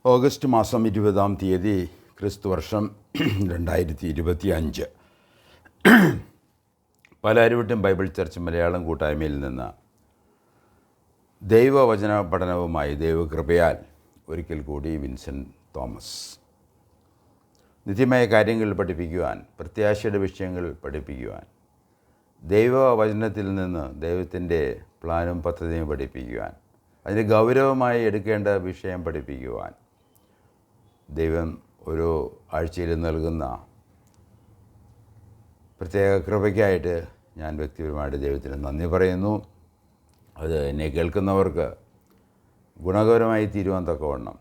August മാസം 20-ാം തീയതി ക്രിസ്തുവർഷം 2025. പാലാരിവട്ടം ബൈബിൾ ചർച്ച് മലയാളം കൂട്ടായ്മയിൽ നിന്ന് ദൈവവചന പഠനവുമായി ദൈവകൃപയാൽ ഒരിക്കൽ കൂടി വിൻസെൻ്റ് തോമസ്. നിത്യമായ കാര്യങ്ങൾ പഠിപ്പിക്കുവാൻ, പ്രത്യാശയുടെ വിഷയങ്ങൾ പഠിപ്പിക്കുവാൻ, ദൈവവചനത്തിൽ നിന്ന് ദൈവത്തിൻ്റെ പ്ലാനും പദ്ധതിയും പഠിപ്പിക്കുവാൻ, അതിന് ഗൗരവമായി എടുക്കേണ്ട വിഷയം പഠിപ്പിക്കുവാൻ ദൈവം ഓരോ ആഴ്ചയിലും നൽകുന്ന പ്രത്യേക കൃപയ്ക്കായിട്ട് ഞാൻ വ്യക്തിപരമായിട്ട് ദൈവത്തിന് നന്ദി പറയുന്നു. അത് എന്നെ കേൾക്കുന്നവർക്ക് ഗുണകരമായി തീരുവാൻ തക്കവണ്ണം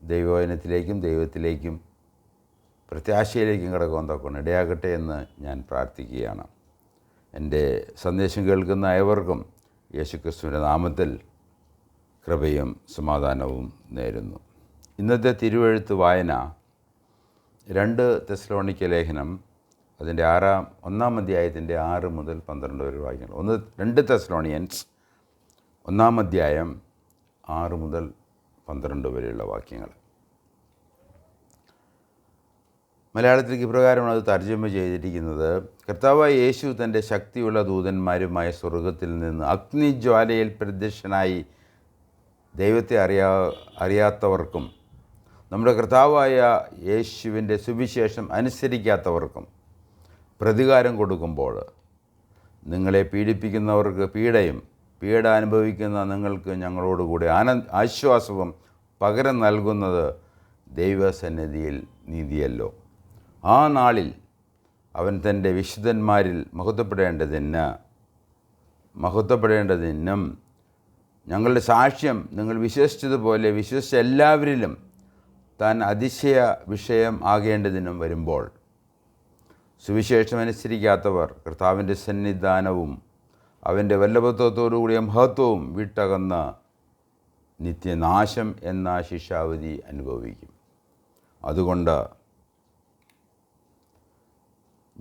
ദൈവവചനത്തിലേക്കും ദൈവത്തിലേക്കും പ്രത്യാശയിലേക്കും കടക്കുവാൻ തക്കവണ്ണം ഇടയാകട്ടെ എന്ന് ഞാൻ പ്രാർത്ഥിക്കുകയാണ്. എൻ്റെ സന്ദേശം കേൾക്കുന്ന ഏവർക്കും യേശുക്രിസ്തുവിൻ്റെ നാമത്തിൽ കൃപയും സമാധാനവും നേരുന്നു. ഇന്നത്തെ തിരുവെഴുത്ത് വായന 2 തെസ്സലോനിക്ക ലേഖനം അതിൻ്റെ 1-ാം അധ്യായത്തിൻ്റെ 6 മുതൽ 12 വരെ വാക്യങ്ങൾ. 2 തെസ്സലോണിയൻസ് 1-ാം അധ്യായം 6 മുതൽ 12 വരെയുള്ള വാക്യങ്ങൾ. മലയാളത്തിലേക്ക് ഇപ്രകാരമാണ് അത് തർജ്ജമ ചെയ്തിരിക്കുന്നത്. കർത്താവായ യേശു തൻ്റെ ശക്തിയുള്ള ദൂതന്മാരുമായ സ്വർഗത്തിൽ നിന്ന് അഗ്നിജ്വാലയിൽ പ്രത്യക്ഷനായി ദൈവത്തെ അറിയാത്തവർക്കും നമ്മുടെ കർത്താവായ യേശുവിൻ്റെ സുവിശേഷം അനുസരിക്കാത്തവർക്കും പ്രതികാരം കൊടുക്കുമ്പോൾ നിങ്ങളെ പീഡിപ്പിക്കുന്നവർക്ക് പീഡ അനുഭവിക്കുന്ന നിങ്ങൾക്ക് ഞങ്ങളോടുകൂടി ആശ്വാസവും പകരം നൽകുന്നത് ദൈവസന്നിധിയിൽ നീതിയല്ലോ. ആ നാളിൽ അവൻ തൻ്റെ വിശുദ്ധന്മാരിൽ മഹത്വപ്പെടേണ്ടതിനും ഞങ്ങളുടെ സാക്ഷ്യം നിങ്ങൾ വിശ്വസിച്ചതുപോലെ വിശ്വസിച്ച എല്ലാവരിലും താൻ അതിശയ വിഷയം ആകേണ്ടതിനും വരുമ്പോൾ സുവിശേഷം അനുസരിക്കാത്തവർ കർത്താവിൻ്റെ സന്നിധാനവും അവൻ്റെ വല്ലഭത്വത്തോടുകൂടിയ മഹത്വവും വിട്ടകന്ന് നിത്യനാശം എന്ന ശിക്ഷാവിധി അനുഭവിക്കും. അതുകൊണ്ട്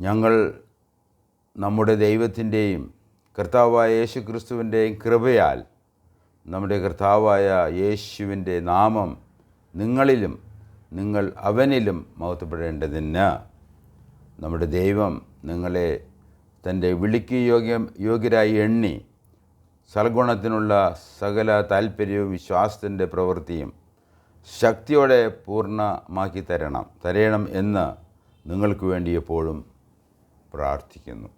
ഞങ്ങൾ നമ്മുടെ ദൈവത്തിൻ്റെയും കർത്താവായ യേശുക്രിസ്തുവിൻ്റെയും കൃപയാൽ നമ്മുടെ കർത്താവായ യേശുവിൻ്റെ നാമം നിങ്ങളിലും നിങ്ങൾ അവനിലും മഹത്വപ്പെടേണ്ടതിന് നമ്മുടെ ദൈവം നിങ്ങളെ തൻ്റെ വിളിക്ക് യോഗ്യരായി എണ്ണി സൽഗുണത്തിനുള്ള സകല താല്പര്യവും വിശ്വാസത്തിൻ്റെ പ്രവൃത്തിയും ശക്തിയോടെ പൂർണ്ണമാക്കി തരയണം എന്ന് നിങ്ങൾക്ക് വേണ്ടി എപ്പോഴും പ്രാർത്ഥിക്കുന്നു.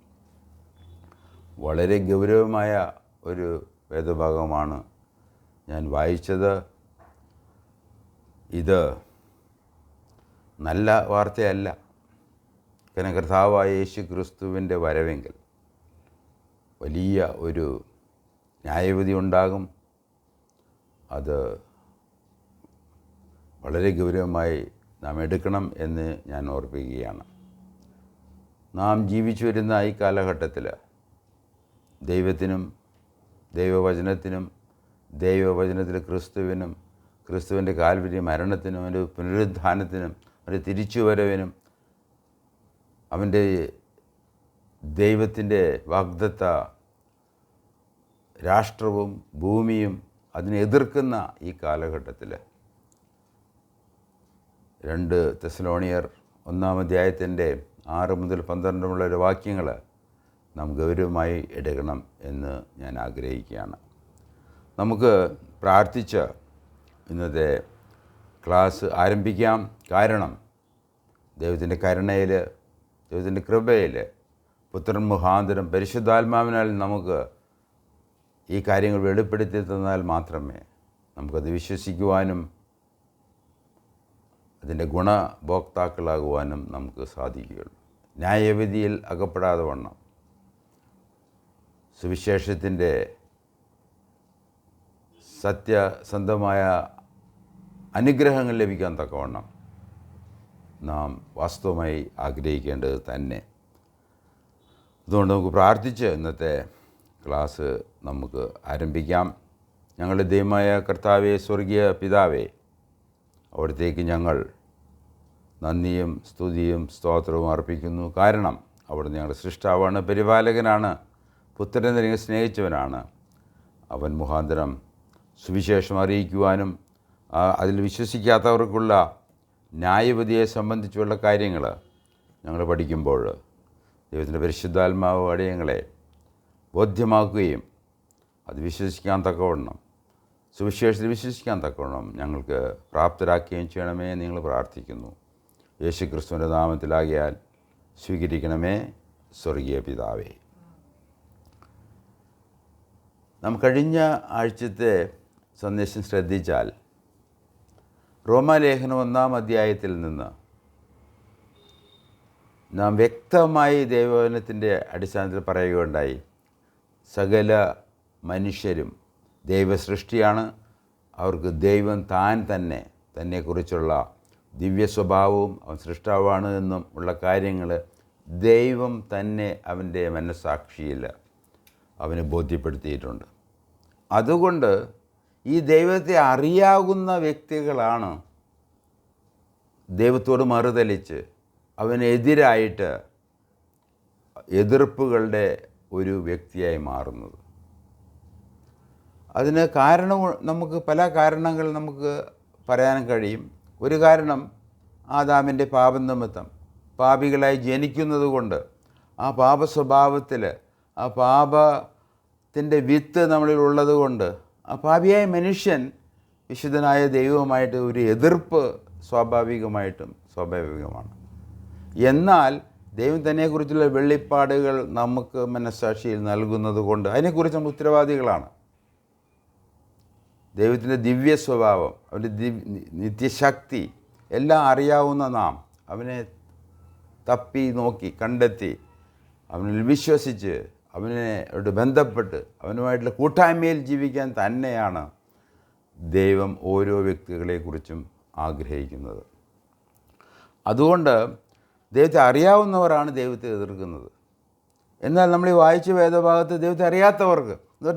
വളരെ ഗൗരവമായ ഒരു വേദഭാഗമാണ് ഞാൻ വായിച്ചത്. ഇത് നല്ല വാർത്തയല്ല. കാരണം കർത്താവായ യേശു ക്രിസ്തുവിൻ്റെ വരവെങ്കിൽ വലിയ ഒരു ന്യായവിധി ഉണ്ടാകും. അത് വളരെ ഗൗരവമായി നാം എടുക്കണം എന്ന് ഞാൻ ഓർപ്പിക്കുകയാണ്. നാം ജീവിച്ചു വരുന്ന ഈ കാലഘട്ടത്തിൽ ദൈവത്തിനും ദൈവവചനത്തിൽ ക്രിസ്തുവിനും ക്രിസ്തുവിൻ്റെ കാൽവരി മരണത്തിനും അവൻ്റെ പുനരുദ്ധാനത്തിനും അവൻ്റെ തിരിച്ചുവരവിനും അവൻ്റെ ദൈവത്തിൻ്റെ വാഗ്ദത്ത രാഷ്ട്രവും ഭൂമിയും അതിനെ എതിർക്കുന്ന ഈ കാലഘട്ടത്തിൽ 2 തെസ്സലോണിയർ 1-ാം അധ്യായത്തിൻ്റെ 6 മുതൽ 12 വരെയുള്ള വാക്യങ്ങൾ നാം ഗൗരവമായി എടുക്കണം എന്ന് ഞാൻ ആഗ്രഹിക്കുകയാണ്. നമുക്ക് പ്രാർത്ഥിച്ച് ഇന്നത്തെ ക്ലാസ് ആരംഭിക്കാം. കാരണം ദൈവത്തിൻ്റെ കരുണയിൽ, ദൈവത്തിൻ്റെ കൃപയിൽ, പുത്രൻ മുഖാന്തരം പരിശുദ്ധാത്മാവിനാൽ നമുക്ക് ഈ കാര്യങ്ങൾ വെളിപ്പെടുത്തി തന്നാൽ മാത്രമേ നമുക്കത് വിശ്വസിക്കുവാനും അതിൻ്റെ ഗുണഭോക്താക്കളാകുവാനും നമുക്ക് സാധിക്കുകയുള്ളൂ. ന്യായവിധിയിൽ അകപ്പെടാതെ വണ്ണം സുവിശേഷത്തിൻ്റെ സത്യസന്ധമായ അനുഗ്രഹങ്ങൾ ലഭിക്കാൻ തക്കവണ്ണം നാം വാസ്തവമായി ആഗ്രഹിക്കേണ്ടത് തന്നെ. അതുകൊണ്ട് നമുക്ക് പ്രാർത്ഥിച്ച് ഇന്നത്തെ ക്ലാസ് നമുക്ക് ആരംഭിക്കാം. ഞങ്ങളുടെ ദൈവമായ കർത്താവേ, സ്വർഗീയ പിതാവേ, അവിടത്തേക്ക് ഞങ്ങൾ നന്ദിയും സ്തുതിയും സ്തോത്രവും അർപ്പിക്കുന്നു. കാരണം അവിടുന്ന് ഞങ്ങളുടെ സൃഷ്ടാവാണ്, പരിപാലകനാണ്, പുത്രനെ നിങ്ങൾ സ്നേഹിച്ചവനാണ്. അവൻ മുഖാന്തരം സുവിശേഷം അറിയിക്കുവാനും അതിൽ വിശ്വസിക്കാത്തവർക്കുള്ള ന്യായവിധിയെ സംബന്ധിച്ചുള്ള കാര്യങ്ങൾ ഞങ്ങൾ പഠിക്കുമ്പോൾ ദൈവത്തിൻ്റെ പരിശുദ്ധാത്മാവ് അടിയങ്ങളെ ബോധ്യമാക്കുകയും അത് വിശ്വസിക്കാൻ തക്കവണ്ണം, സുവിശേഷത്തിൽ വിശ്വസിക്കാൻ തക്കവണ്ണം ഞങ്ങൾക്ക് പ്രാപ്തരാക്കുകയും ചെയ്യണമേ എന്ന് നിങ്ങൾ പ്രാർത്ഥിക്കുന്നു. യേശു ക്രിസ്തുവിൻ്റെ നാമത്തിലാകിയാൽ സ്വീകരിക്കണമേ സ്വർഗീയ പിതാവേ. നാം കഴിഞ്ഞ ആഴ്ചത്തെ സന്ദേശം ശ്രദ്ധിച്ചാൽ റോമാലേഖനം 1-ാം അധ്യായത്തിൽ നിന്ന് നാം വ്യക്തമായി ദൈവവചനത്തിൻ്റെ അടിസ്ഥാനത്തിൽ പറയുകയുണ്ടായി, സകല മനുഷ്യരും ദൈവസൃഷ്ടിയാണ്. അവർക്ക് ദൈവം താൻ തന്നെക്കുറിച്ചുള്ള ദിവ്യ സ്വഭാവവും അവൻ സൃഷ്ടാവാണ് എന്നും ഉള്ള കാര്യങ്ങൾ ദൈവം തന്നെ അവൻ്റെ മനസ്സാക്ഷിയിൽ അവന് ബോധ്യപ്പെടുത്തിയിട്ടുണ്ട്. അതുകൊണ്ട് ഈ ദൈവത്തെ അറിയാവുന്ന വ്യക്തികളാണ് ദൈവത്തോട് മറുതലിച്ച് അവനെതിരായിട്ട് എതിർപ്പുകളുടെ ഒരു വ്യക്തിയായി മാറുന്നത്. അതിന് നമുക്ക് പല കാരണങ്ങൾ നമുക്ക് പറയാൻ കഴിയും. ഒരു കാരണം ആദാമിൻ്റെ പാപം നിമിത്തം പാപികളായി ജനിക്കുന്നത് കൊണ്ട് ആ പാപ സ്വഭാവത്തിൽ ആ പാപത്തിൻ്റെ വിത്ത് നമ്മളിൽ ഉള്ളത് കൊണ്ട് ആ പാപിയായ മനുഷ്യൻ വിശുദ്ധനായ ദൈവവുമായിട്ട് ഒരു എതിർപ്പ് സ്വാഭാവികമാണ്. എന്നാൽ ദൈവം തന്നെക്കുറിച്ചുള്ള വെളിപ്പാടുകൾ നമുക്ക് മനസ്സാക്ഷിയിൽ നൽകുന്നത് കൊണ്ട് അതിനെക്കുറിച്ച് നമ്മൾ ഉത്തരവാദികളാണ്. ദൈവത്തിൻ്റെ ദിവ്യ സ്വഭാവം, അവൻ്റെ നിത്യശക്തി എല്ലാം അറിയാവുന്ന നാം അവനെ തപ്പി നോക്കി കണ്ടെത്തി അവനിൽ വിശ്വസിച്ച് അവനോട് ബന്ധപ്പെട്ട് അവനുമായിട്ടുള്ള കൂട്ടായ്മയിൽ ജീവിക്കാൻ തന്നെയാണ് ദൈവം ഓരോ വ്യക്തികളെക്കുറിച്ചും ആഗ്രഹിക്കുന്നത്. അതുകൊണ്ട് ദൈവത്തെ അറിയാവുന്നവരാണ് ദൈവത്തെ എതിർക്കുന്നത്. എന്നാൽ നമ്മൾ ഈ വായിച്ച വേദഭാഗത്ത് ദൈവത്തെ അറിയാത്തവർക്ക്,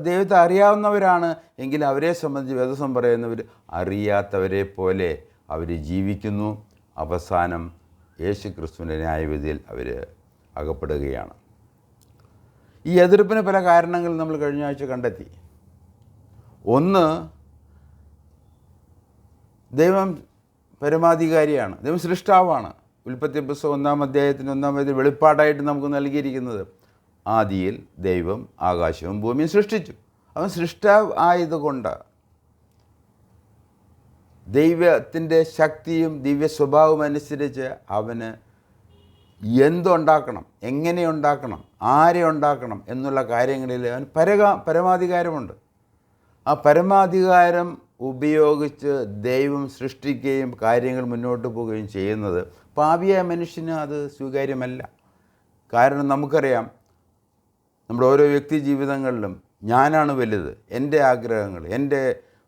ദൈവത്തെ അറിയാവുന്നവരാണ് എങ്കിൽ അവരെ സംബന്ധിച്ച് വേദസം പറയുന്നവർ അറിയാത്തവരെ പോലെ അവർ ജീവിക്കുന്നു. അവസാനം യേശു ക്രിസ്തുവിൻ്റെ ന്യായവിധിയിൽ അവർ അകപ്പെടുകയാണ്. ഈ എതിർപ്പിന് പല കാരണങ്ങൾ നമ്മൾ കഴിഞ്ഞ ആഴ്ച കണ്ടെത്തി. ഒന്ന്, ദൈവം പരമാധികാരിയാണ്, ദൈവം സൃഷ്ടാവാണ്. ഉൽപ്പത്തി പുസ്തകം 1-ാം അധ്യായത്തിന് 1-ാം അധ്യായത്തിൽ വെളിപ്പാടായിട്ട് നമുക്ക് നൽകിയിരിക്കുന്നത്, ആദിയിൽ ദൈവം ആകാശവും ഭൂമിയും സൃഷ്ടിച്ചു. അവൻ സൃഷ്ടാവ് ആയതുകൊണ്ട് ദൈവത്തിൻ്റെ ശക്തിയും ദിവ്യ സ്വഭാവവും അനുസരിച്ച് അവന് എന്തുണ്ടാക്കണം, എങ്ങനെ ഉണ്ടാക്കണം, ആരെ ഉണ്ടാക്കണം എന്നുള്ള കാര്യങ്ങളിൽ അവൻ പരമാധികാരമുണ്ട്. ആ പരമാധികാരം ഉപയോഗിച്ച് ദൈവം സൃഷ്ടിക്കുകയും കാര്യങ്ങൾ മുന്നോട്ട് പോവുകയും ചെയ്യുന്നത് പാപിയായ മനുഷ്യന് അത് സ്വീകാര്യമല്ല. കാരണം നമുക്കറിയാം, നമ്മുടെ ഓരോ വ്യക്തി ജീവിതങ്ങളിലും ഞാനാണ് വലുത്, എൻ്റെ ആഗ്രഹങ്ങൾ, എൻ്റെ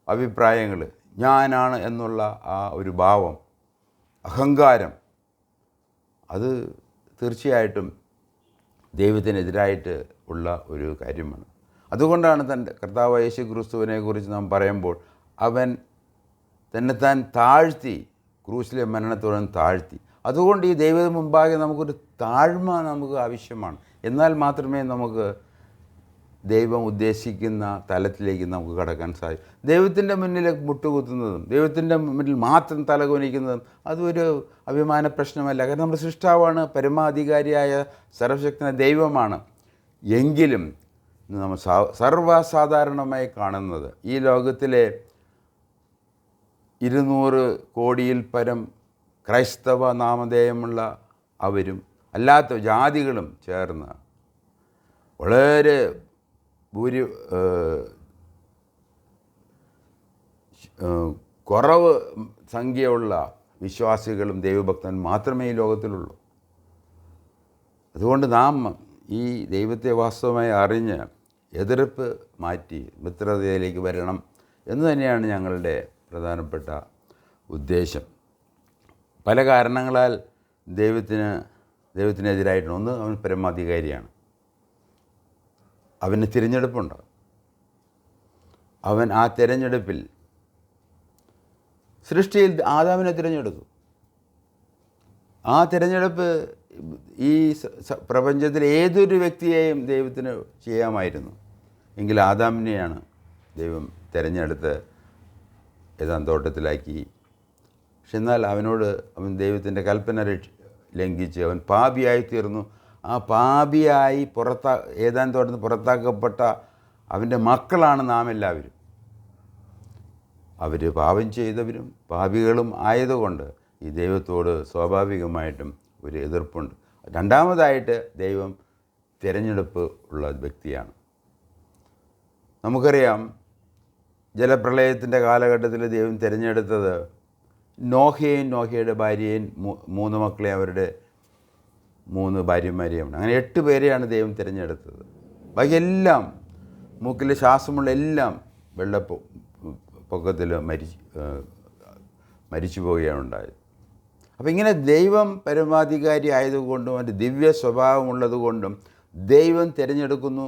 അഭിപ്രായങ്ങൾ, ഞാനാണ് എന്നുള്ള ആ ഒരു ഭാവം, അഹങ്കാരം, അത് തീർച്ചയായിട്ടും ദൈവത്തിനെതിരായിട്ട് ഉള്ള ഒരു കാര്യമാണ്. അതുകൊണ്ടാണ് തൻ്റെ കർത്താവ് യേശു ക്രിസ്തുവിനെ കുറിച്ച് നാം പറയുമ്പോൾ അവൻ തന്നെത്താൻ താഴ്ത്തി, ക്രൂശിലെ മരണത്തോളം താഴ്ത്തി. അതുകൊണ്ട് ഈ ദൈവത്തിന് മുമ്പാകെ നമുക്കൊരു താഴ്മ നമുക്ക് ആവശ്യമാണ്. എന്നാൽ മാത്രമേ നമുക്ക് ദൈവം ഉദ്ദേശിക്കുന്ന തലത്തിലേക്ക് നമുക്ക് കടക്കാൻ സാധിക്കും. ദൈവത്തിൻ്റെ മുന്നിൽ മുട്ടുകുത്തുന്നതും ദൈവത്തിൻ്റെ മുന്നിൽ മാത്രം തലകുനിക്കുന്നതും അതൊരു അഭിമാന പ്രശ്നമല്ല. കാരണം നമ്മുടെ സൃഷ്ടാവാണ്, പരമാധികാരിയായ സർവശക്തനായ ദൈവമാണ്. എങ്കിലും നമ്മൾ സർവ്വസാധാരണമായി കാണുന്നത് ഈ ലോകത്തിലെ 200 കോടിയിൽ പരം ക്രൈസ്തവ നാമധേയമുള്ള അവരും അല്ലാത്ത ജാതികളും ചേർന്ന് വളരെ കുറവ് സംഖ്യയുള്ള വിശ്വാസികളും ദൈവഭക്തൻ മാത്രമേ ഈ ലോകത്തിലുള്ളൂ. അതുകൊണ്ട് നാം ഈ ദൈവത്തെ വാസ്തവമായി അറിഞ്ഞ് എതിർപ്പ് മാറ്റി മിത്രതയിലേക്ക് വരണം എന്ന് തന്നെയാണ് ഞങ്ങളുടെ പ്രധാനപ്പെട്ട ഉദ്ദേശം. പല കാരണങ്ങളാൽ ദൈവത്തിനെതിരായിട്ടുണ്ട്. ഒന്ന്, അവൻ പരമാധികാരിയാണ്, അവന് തിരഞ്ഞെടുപ്പുണ്ട്. അവൻ ആ തിരഞ്ഞെടുപ്പിൽ സൃഷ്ടിയിൽ ആദാമിനെ തിരഞ്ഞെടുത്തു. ആ തിരഞ്ഞെടുപ്പ് ഈ പ്രപഞ്ചത്തിൽ ഏതൊരു വ്യക്തിയെയും ദൈവത്തിന് ചെയ്യാമായിരുന്നു. എങ്കിൽ ആദാമിനെയാണ് ദൈവം തിരഞ്ഞെടുത്ത് ഏതാൻ തോട്ടത്തിലാക്കി. പക്ഷെ എന്നാൽ അവൻ ദൈവത്തിൻ്റെ കൽപ്പന ലംഘിച്ച് അവൻ പാപിയായി തീർന്നു. ആ പാപിയായി ഏതാൻ തോട്ടത്തിൽ പുറത്താക്കപ്പെട്ട അവൻ്റെ മക്കളാണ് നാം എല്ലാവരും. അവർ പാപം ചെയ്തവരും പാപികളും ആയതുകൊണ്ട് ഈ ദൈവത്തോട് സ്വാഭാവികമായിട്ടും ഒരു എതിർപ്പുണ്ട്. രണ്ടാമതായിട്ട് ദൈവം തിരഞ്ഞെടുപ്പ് ഉള്ള വ്യക്തിയാണ്. നമുക്കറിയാം, ജലപ്രളയത്തിൻ്റെ കാലഘട്ടത്തിൽ ദൈവം തിരഞ്ഞെടുത്തത് നോഹയെയും നോഹയുടെ ഭാര്യയെയും 3 മക്കളെയും അവരുടെ 3 ഭാര്യമാരെയുമാണ്. അങ്ങനെ 8 പേരെയാണ് ദൈവം തിരഞ്ഞെടുത്തത്. ബാക്കി എല്ലാം മൂക്കിൽ ശ്വാസമുള്ള എല്ലാം വെള്ളപ്പൊക്കത്തിൽ മരിച്ചു പോവുകയാണ് ഉണ്ടായത്. അപ്പോൾ ഇങ്ങനെ ദൈവം പരമാധികാരി ആയതുകൊണ്ടും അവൻ്റെ ദിവ്യ സ്വഭാവമുള്ളതുകൊണ്ടും ദൈവം തിരഞ്ഞെടുക്കുന്നു.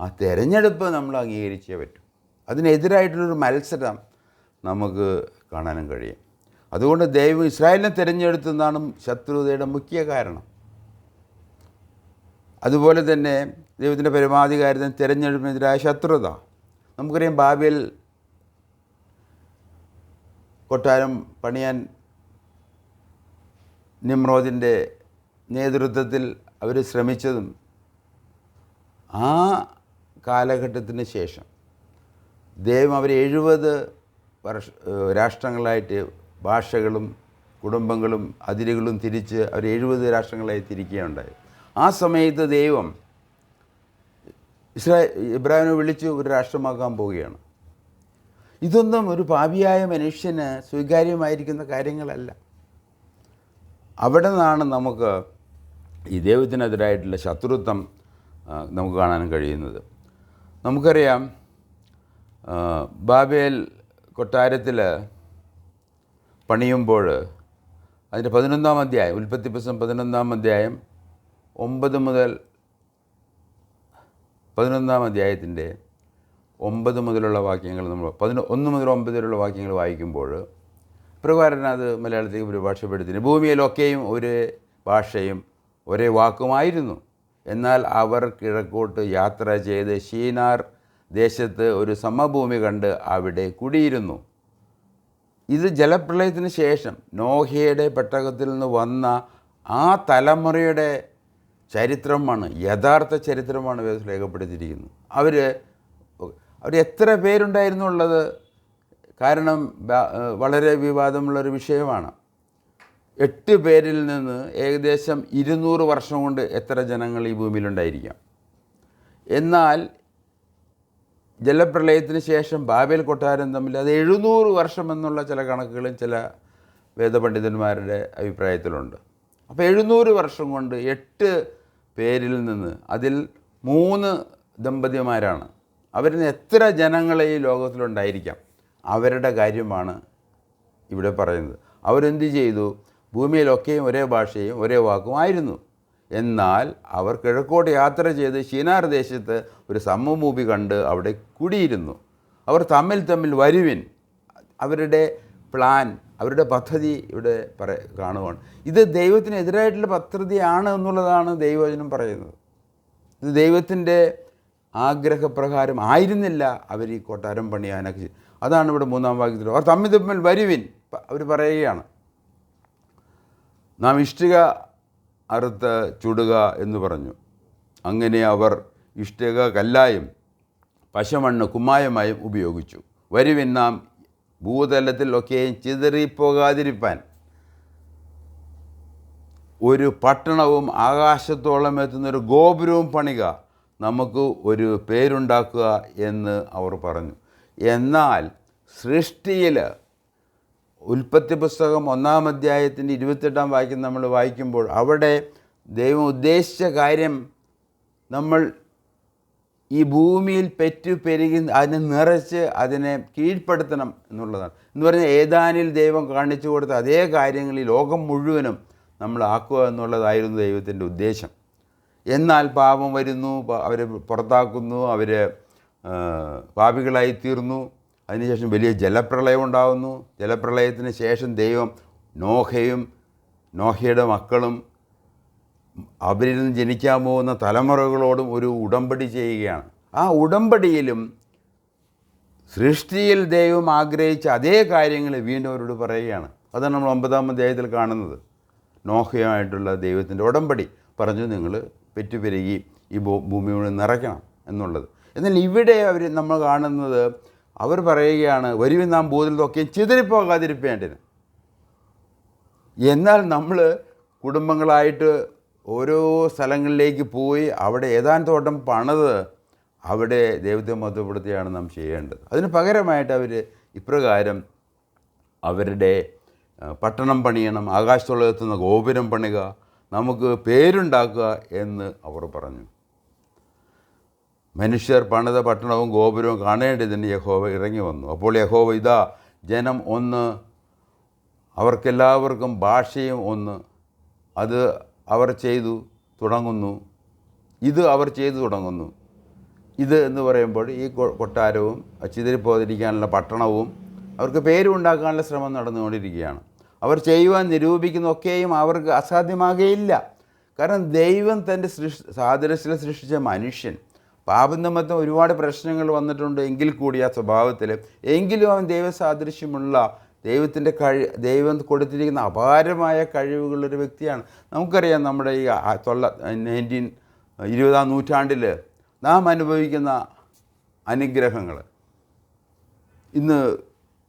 ആ തിരഞ്ഞെടുപ്പ് നമ്മൾ അംഗീകരിച്ചേ പറ്റും. അതിനെതിരായിട്ടുള്ളൊരു മത്സരം നമുക്ക് കാണാനും കഴിയും. അതുകൊണ്ട് ദൈവം ഇസ്രായേലിനെ തിരഞ്ഞെടുത്തതാണ് ശത്രുതയുടെ മുഖ്യ കാരണം. അതുപോലെ തന്നെ ദൈവത്തിൻ്റെ പരമാധികാരത്തിന് തിരഞ്ഞെടുപ്പിനെതിരായ ശത്രുത. നമുക്കറിയാം, ബാബേൽ കൊട്ടാരം പണിയാൻ നിമ്രോദിൻ്റെ നേതൃത്വത്തിൽ അവർ ശ്രമിച്ചതും ആ കാലഘട്ടത്തിന് ശേഷം ദൈവം അവർ 70 രാഷ്ട്രങ്ങളായിട്ട് ഭാഷകളും കുടുംബങ്ങളും അതിരുകളും തിരിച്ച് അവർ 70 രാഷ്ട്രങ്ങളായി തിരിക്കുകയുണ്ടായി. ആ സമയത്ത് ദൈവം ഇബ്രാഹിമിനെ വിളിച്ച് ഒരു രാഷ്ട്രമാക്കാൻ പോവുകയാണ്. ഇതൊന്നും ഒരു പാപിയായ മനുഷ്യന് സ്വീകാര്യമായിരിക്കുന്ന കാര്യങ്ങളല്ല. അവിടെ നിന്നാണ് നമുക്ക് ഈ ദൈവത്തിനെതിരായിട്ടുള്ള ശത്രുത്വം നമുക്ക് കാണാൻ കഴിയുന്നത്. നമുക്കറിയാം, ബാബേൽ കൊട്ടാരത്തിൽ പണിയുമ്പോൾ അതിൻ്റെ 11-ാം അധ്യായം, ഉൽപ്പത്തി പുസ്തകം 11-ാം അധ്യായം 9 മുതൽ 11-ാം അധ്യായത്തിൻ്റെ 9 മുതലുള്ള വാക്യങ്ങൾ നമ്മൾ 1 മുതൽ 9 വരെയുള്ള വാക്യങ്ങൾ വായിക്കുമ്പോൾ പ്രകാരം അത് മലയാളത്തേക്ക് പരിഭാഷപ്പെടുത്തി. ഭൂമിയിലൊക്കെയും ഒരേ ഭാഷയും ഒരേ വാക്കുമായിരുന്നു. എന്നാൽ അവർ കിഴക്കോട്ട് യാത്ര ചെയ്ത് ഷീനാർ ദേശത്ത് ഒരു സമഭൂമി കണ്ട് അവിടെ കുടിയിരുന്നു. ഇത് ജലപ്രളയത്തിന് ശേഷം നോഹയുടെ പെട്ടകത്തിൽ നിന്ന് വന്ന ആ തലമുറയുടെ ചരിത്രമാണ്, യഥാർത്ഥ ചരിത്രമാണ് വേദത്തിൽ രേഖപ്പെടുത്തിയിരിക്കുന്നത്. അവർ എത്ര പേരുണ്ടായിരുന്നു ഉള്ളത്, കാരണം വളരെ വിവാദമുള്ളൊരു വിഷയമാണ്. 8 പേരിൽ നിന്ന് ഏകദേശം 200 വർഷം കൊണ്ട് എത്ര ജനങ്ങൾ ഈ ഭൂമിയിലുണ്ടായിരിക്കാം. എന്നാൽ ജലപ്രളയത്തിന് ശേഷം ബാബേൽ കൊട്ടാരം തമ്മിൽ അത് 700 വർഷം എന്നുള്ള ചില കണക്കുകളും ചില വേദപണ്ഡിതന്മാരുടെ അഭിപ്രായത്തിലുണ്ട്. അപ്പോൾ 700 വർഷം കൊണ്ട് 8 പേരിൽ നിന്ന് അതിൽ 3 ദമ്പതിമാരാണ്. അവരിൽ എത്ര ജനങ്ങളെ ഈ ലോകത്തിലുണ്ടായിരിക്കാം, അവരുടെ കാര്യമാണ് ഇവിടെ പറയുന്നത്. അവരെന്ത് ചെയ്തു? ഭൂമിയിലൊക്കെയും ഒരേ ഭാഷയും ഒരേ വാക്കുമായിരുന്നു. എന്നാൽ അവർ കിഴക്കോട്ട് യാത്ര ചെയ്ത് ഷീനാർ ദേശത്ത് ഒരു സമഭൂമി കണ്ട് അവിടെ കുടിയിരുന്നു. അവർ തമ്മിൽ വരുവിൻ. അവരുടെ പ്ലാൻ, അവരുടെ പദ്ധതി ഇവിടെ കാണുവാണ്. ഇത് ദൈവത്തിനെതിരായിട്ടുള്ള പദ്ധതിയാണ് എന്നുള്ളതാണ് ദൈവവചനം പറയുന്നത്. ഇത് ദൈവത്തിൻ്റെ ആഗ്രഹപ്രകാരം ആയിരുന്നില്ല അവർ ഈ കൊട്ടാരം പണിയാനൊക്കെ. അതാണ് ഇവിടെ 3-ാം വാക്യത്തിൽ അവർ തമ്മിൽ വരുവിൻ അവർ പറയുകയാണ്. നാം ഇഷ്ടിക അറുത്ത് ചുടുക എന്ന് പറഞ്ഞു. അങ്ങനെ അവർ ഇഷ്ടിക കല്ലായും പശമണ്ണ് കുമ്മായമായും ഉപയോഗിച്ചു. വരുവിൻ, നാം ഭൂതലത്തിലൊക്കെയും ചിതറിപ്പോകാതിരിപ്പാൻ ഒരു പട്ടണവും ആകാശത്തോളം എത്തുന്നൊരു ഗോപുരവും പണിക, നമുക്ക് ഒരു പേരുണ്ടാക്കുക എന്ന് അവർ പറഞ്ഞു. എന്നാൽ സൃഷ്ടിയിൽ ഉൽപ്പത്തി പുസ്തകം 1-ാം അധ്യായത്തിൻ്റെ 28-ാം വാക്യം നമ്മൾ വായിക്കുമ്പോൾ അവിടെ ദൈവം ഉദ്ദേശിച്ച കാര്യം നമ്മൾ ഈ ഭൂമിയിൽ പെരുകി അതിനെ നിറച്ച് അതിനെ കീഴ്പ്പെടുത്തണം എന്നുള്ളതാണ്. എന്ന് പറഞ്ഞാൽ ഏതാനിൽ ദൈവം കാണിച്ചു കൊടുത്ത അതേ കാര്യങ്ങൾ ഈ ലോകം മുഴുവനും നമ്മൾ ആക്കുക എന്നുള്ളതായിരുന്നു ദൈവത്തിൻ്റെ ഉദ്ദേശം. എന്നാൽ പാപം വരുന്നു, അവർ പുറത്താക്കുന്നു, അവർ പാപികളായി തീർന്നു. അതിനുശേഷം വലിയ ജലപ്രളയം ഉണ്ടാകുന്നു. ജലപ്രളയത്തിന് ശേഷം ദൈവം നോഹയും നോഹയുടെ മക്കളും അവരിൽ നിന്ന് ജനിക്കാൻ പോകുന്ന തലമുറകളോടും ഒരു ഉടമ്പടി ചെയ്യുകയാണ്. ആ ഉടമ്പടിയിലും സൃഷ്ടിയിൽ ദൈവം ആഗ്രഹിച്ച അതേ കാര്യങ്ങൾ വീണ്ടും അവരോട് പറയുകയാണ്. അതാണ് നമ്മൾ 9-ാം അധ്യായത്തിൽ കാണുന്നത്. നോഹയുമായിട്ടുള്ള ദൈവത്തിൻ്റെ ഉടമ്പടി പറഞ്ഞു, നിങ്ങൾ പെറ്റുപെരുകി ഈ ഭൂമിയോട് നിറയ്ക്കണം എന്നുള്ളത്. എന്നാൽ ഇവിടെ നമ്മൾ കാണുന്നത്, അവർ പറയുകയാണ്, വരുവിൻ നാം ഭൂതലത്തൊക്കെയും ചിതറിപ്പോകാതിരിപ്പേണ്ടതിന്. എന്നാൽ നമ്മൾ കുടുംബങ്ങളായിട്ട് ഓരോ സ്ഥലങ്ങളിലേക്ക് പോയി അവിടെ തോട്ടം പണിത് അവിടെ ദൈവത്തെ മഹത്വപ്പെടുത്തിയാണ് നാം ചെയ്യേണ്ടത്. അതിന് പകരമായിട്ട് അവർ ഇപ്രകാരം അവരുടെ പട്ടണം പണിയണം, ആകാശത്തോളെത്തുന്ന ഗോപുരം പണിയുക, നമുക്ക് പേരുണ്ടാക്കുക എന്ന് അവർ പറഞ്ഞു. മനുഷ്യർ പണിത പട്ടണവും ഗോപുരവും കാണേണ്ടതിന് യഹോവ ഇറങ്ങി വന്നു. അപ്പോൾ യഹോവ, ഇതാ ജനം ഒന്ന്, അവർക്കെല്ലാവർക്കും ഭാഷയും ഒന്ന്, അത് അവർ ചെയ്തു തുടങ്ങുന്നു. ഇത് അവർ ചെയ്തു തുടങ്ങുന്നു. ഇത് എന്ന് പറയുമ്പോൾ ഈ കൊട്ടാരവും ചിതറിപ്പോതിരിക്കാനുള്ള പട്ടണവും അവർക്ക് പേരുണ്ടാക്കാനുള്ള ശ്രമം നടന്നുകൊണ്ടിരിക്കുകയാണ്. അവർ ചെയ്യുവാൻ നിരൂപിക്കുന്നതൊക്കെയും അവർക്ക് അസാധ്യമാകുകയില്ല. കാരണം ദൈവം തൻ്റെ സാദൃശ്യത്തിൽ സൃഷ്ടിച്ച മനുഷ്യൻ പാപനിമിത്തം ഒരുപാട് പ്രശ്നങ്ങൾ വന്നിട്ടുണ്ട്. എങ്കിൽ കൂടി ആ സ്വഭാവത്തിൽ എങ്കിലും അവൻ ദൈവസാദൃശ്യമുള്ള ദൈവം കൊടുത്തിരിക്കുന്ന അപാരമായ കഴിവുകളുള്ളൊരു വ്യക്തിയാണ്. നമുക്കറിയാം, നമ്മുടെ ഈ 20-ാം നൂറ്റാണ്ടിൽ നാം അനുഭവിക്കുന്ന അനുഗ്രഹങ്ങൾ. ഇന്ന്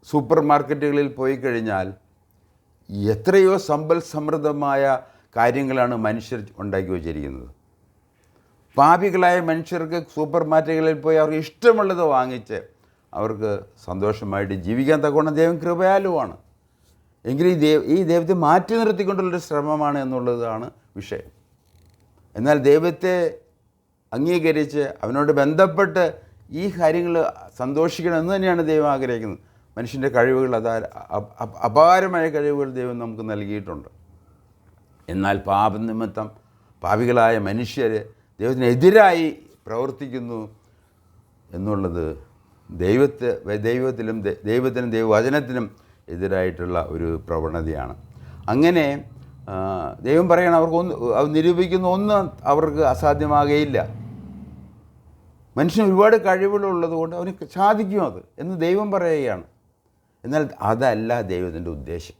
സൂപ്പർ മാർക്കറ്റുകളിൽ പോയി കഴിഞ്ഞാൽ എത്രയോ സമ്പൽ സമൃദ്ധമായ കാര്യങ്ങളാണ് മനുഷ്യർ ഉണ്ടാക്കി വച്ചിരിക്കുന്നത്. പാപികളായ മനുഷ്യർക്ക് സൂപ്പർ മാർക്കറ്റുകളിൽ പോയി അവർക്ക് ഇഷ്ടമുള്ളത് വാങ്ങിച്ച് അവർക്ക് സന്തോഷമായിട്ട് ജീവിക്കാൻ തക്കവണ്ണം ദൈവം കൃപയാലുവാണ്. എങ്കിലും ഈ ദൈവത്തെ മാറ്റി നിർത്തിക്കൊണ്ടുള്ളൊരു ശ്രമമാണ് എന്നുള്ളതാണ് വിഷയം. എന്നാൽ ദൈവത്തെ അംഗീകരിച്ച് അവനോട് ബന്ധപ്പെട്ട് ഈ കാര്യങ്ങൾ സന്തോഷിക്കണമെന്ന് തന്നെയാണ് ദൈവം ആഗ്രഹിക്കുന്നത്. മനുഷ്യൻ്റെ കഴിവുകൾ അപാരമായ കഴിവുകൾ ദൈവം നമുക്ക് നൽകിയിട്ടുണ്ട്. എന്നാൽ പാപനിമിത്തം പാപികളായ മനുഷ്യർ ദൈവത്തിനെതിരായി പ്രവർത്തിക്കുന്നു എന്നുള്ളത് ദൈവത്തിനും ദൈവവചനത്തിനും എതിരായിട്ടുള്ള ഒരു പ്രവണതയാണ്. അങ്ങനെ ദൈവം പറയണം, അവർ നിരൂപിക്കുന്ന ഒന്നും അവർക്ക് അസാധ്യമാകുകയില്ല. മനുഷ്യന് ഒരുപാട് കഴിവുകളുള്ളത് കൊണ്ട് അവന് സാധിക്കും അത് എന്ന് ദൈവം പറയുകയാണ്. എന്നാൽ അതല്ല ദൈവത്തിൻ്റെ ഉദ്ദേശം.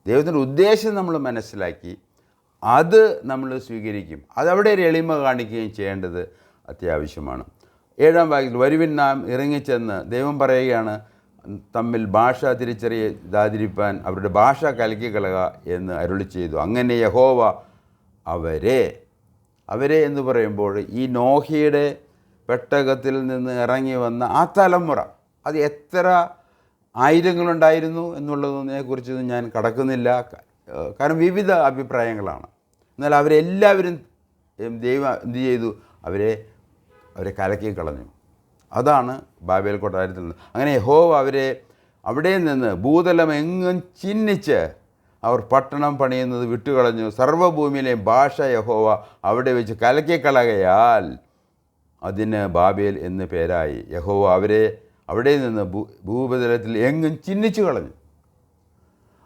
ദൈവത്തിൻ്റെ ഉദ്ദേശം നമ്മൾ മനസ്സിലാക്കി അത് നമ്മൾ സ്വീകരിക്കും. അതവിടെ ഒരു എളിമ കാണിക്കുകയും ചെയ്യേണ്ടത് അത്യാവശ്യമാണ്. 7-ാം വാക്യത്തിൽ, വരുവിൻ നാം ഇറങ്ങിച്ചെന്ന് ദൈവം പറയുകയാണ്, തമ്മിൽ ഭാഷ തിരിച്ചറിയാതിരിപ്പാൻ അവരുടെ ഭാഷ കലക്കിക്കളക എന്ന് അരുളി ചെയ്തു. അങ്ങനെ യഹോവ അവരെ എന്ന് പറയുമ്പോൾ ഈ നോഹയുടെ പെട്ടകത്തിൽ നിന്ന് ഇറങ്ങി വന്ന ആ തലമുറ, അത് എത്ര ആയിരങ്ങളുണ്ടായിരുന്നു എന്നുള്ളതിനെക്കുറിച്ചൊന്നും ഞാൻ കടക്കുന്നില്ല. കാരണം വിവിധ അഭിപ്രായങ്ങളാണ്. എന്നാൽ അവരെല്ലാവരും ദൈവം എന്ത് ചെയ്തു? അവരെ കലക്കി കളഞ്ഞു. അതാണ് ബാബേൽ കൊട്ടാരത്തിൽ നിന്ന്. അങ്ങനെ യഹോവ അവരെ അവിടെ നിന്ന് ഭൂതലം എങ്ങും ചിഹ്നിച്ച് അവർ പട്ടണം പണിയുന്നത് വിട്ടുകളഞ്ഞു. സർവ്വഭൂമിയിലെയും ഭാഷ യഹോവ അവിടെ വെച്ച് കലക്കിക്കളകയാൽ അതിന് ബാബേൽ എന്ന് പേരായി. യഹോവ അവരെ അവിടെ നിന്ന് ഭൂപതലത്തിൽ എങ്ങും ചിഹ്നിച്ചു കളഞ്ഞു.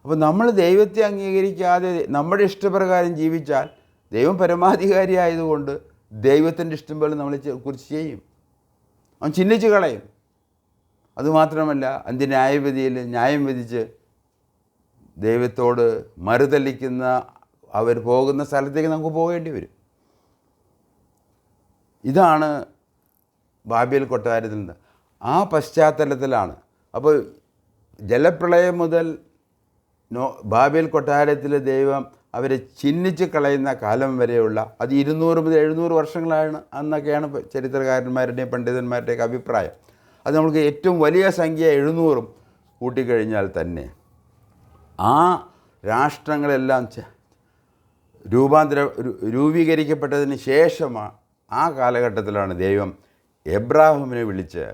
അപ്പോൾ നമ്മൾ ദൈവത്തെ അംഗീകരിക്കാതെ നമ്മുടെ ഇഷ്ടപ്രകാരം ജീവിച്ചാൽ ദൈവം പരമാധികാരി ആയതുകൊണ്ട് ദൈവത്തിൻ്റെ ഇഷ്ടം പോലെ നമ്മളെ കുറിച്ച് ചെയ്യും. അവൻ ചിഹ്നിച്ച് കളയും. അതുമാത്രമല്ല, ന്യായവിധിയിൽ ന്യായം വിധിച്ച് ദൈവത്തോട് മറുതലിക്കുന്ന അവർ പോകുന്ന സ്ഥലത്തേക്ക് നമുക്ക് പോകേണ്ടി വരും. ഇതാണ് ബാബേൽ കൊട്ടാരത്തിൽ നിന്ന്. ആ പശ്ചാത്തലത്തിലാണ് അപ്പോൾ ജലപ്രളയം മുതൽ ബാബേൽ കൊട്ടാരത്തിൽ ദൈവം അവരെ ചിഹ്നിച്ച് കളയുന്ന കാലം വരെയുള്ള അത് 200 മുതൽ 700 വർഷങ്ങളാണ് എന്നൊക്കെയാണ് ചരിത്രകാരന്മാരുടെയും പണ്ഡിതന്മാരുടെയൊക്കെ അഭിപ്രായം. അത് നമുക്ക് ഏറ്റവും വലിയ സംഖ്യ 700 കൂട്ടിക്കഴിഞ്ഞാൽ തന്നെ ആ രാഷ്ട്രങ്ങളെല്ലാം രൂപീകരിക്കപ്പെട്ടതിന് ശേഷമാണ് ആ കാലഘട്ടത്തിലാണ് ദൈവം എബ്രാഹിമിനെ വിളിച്ച്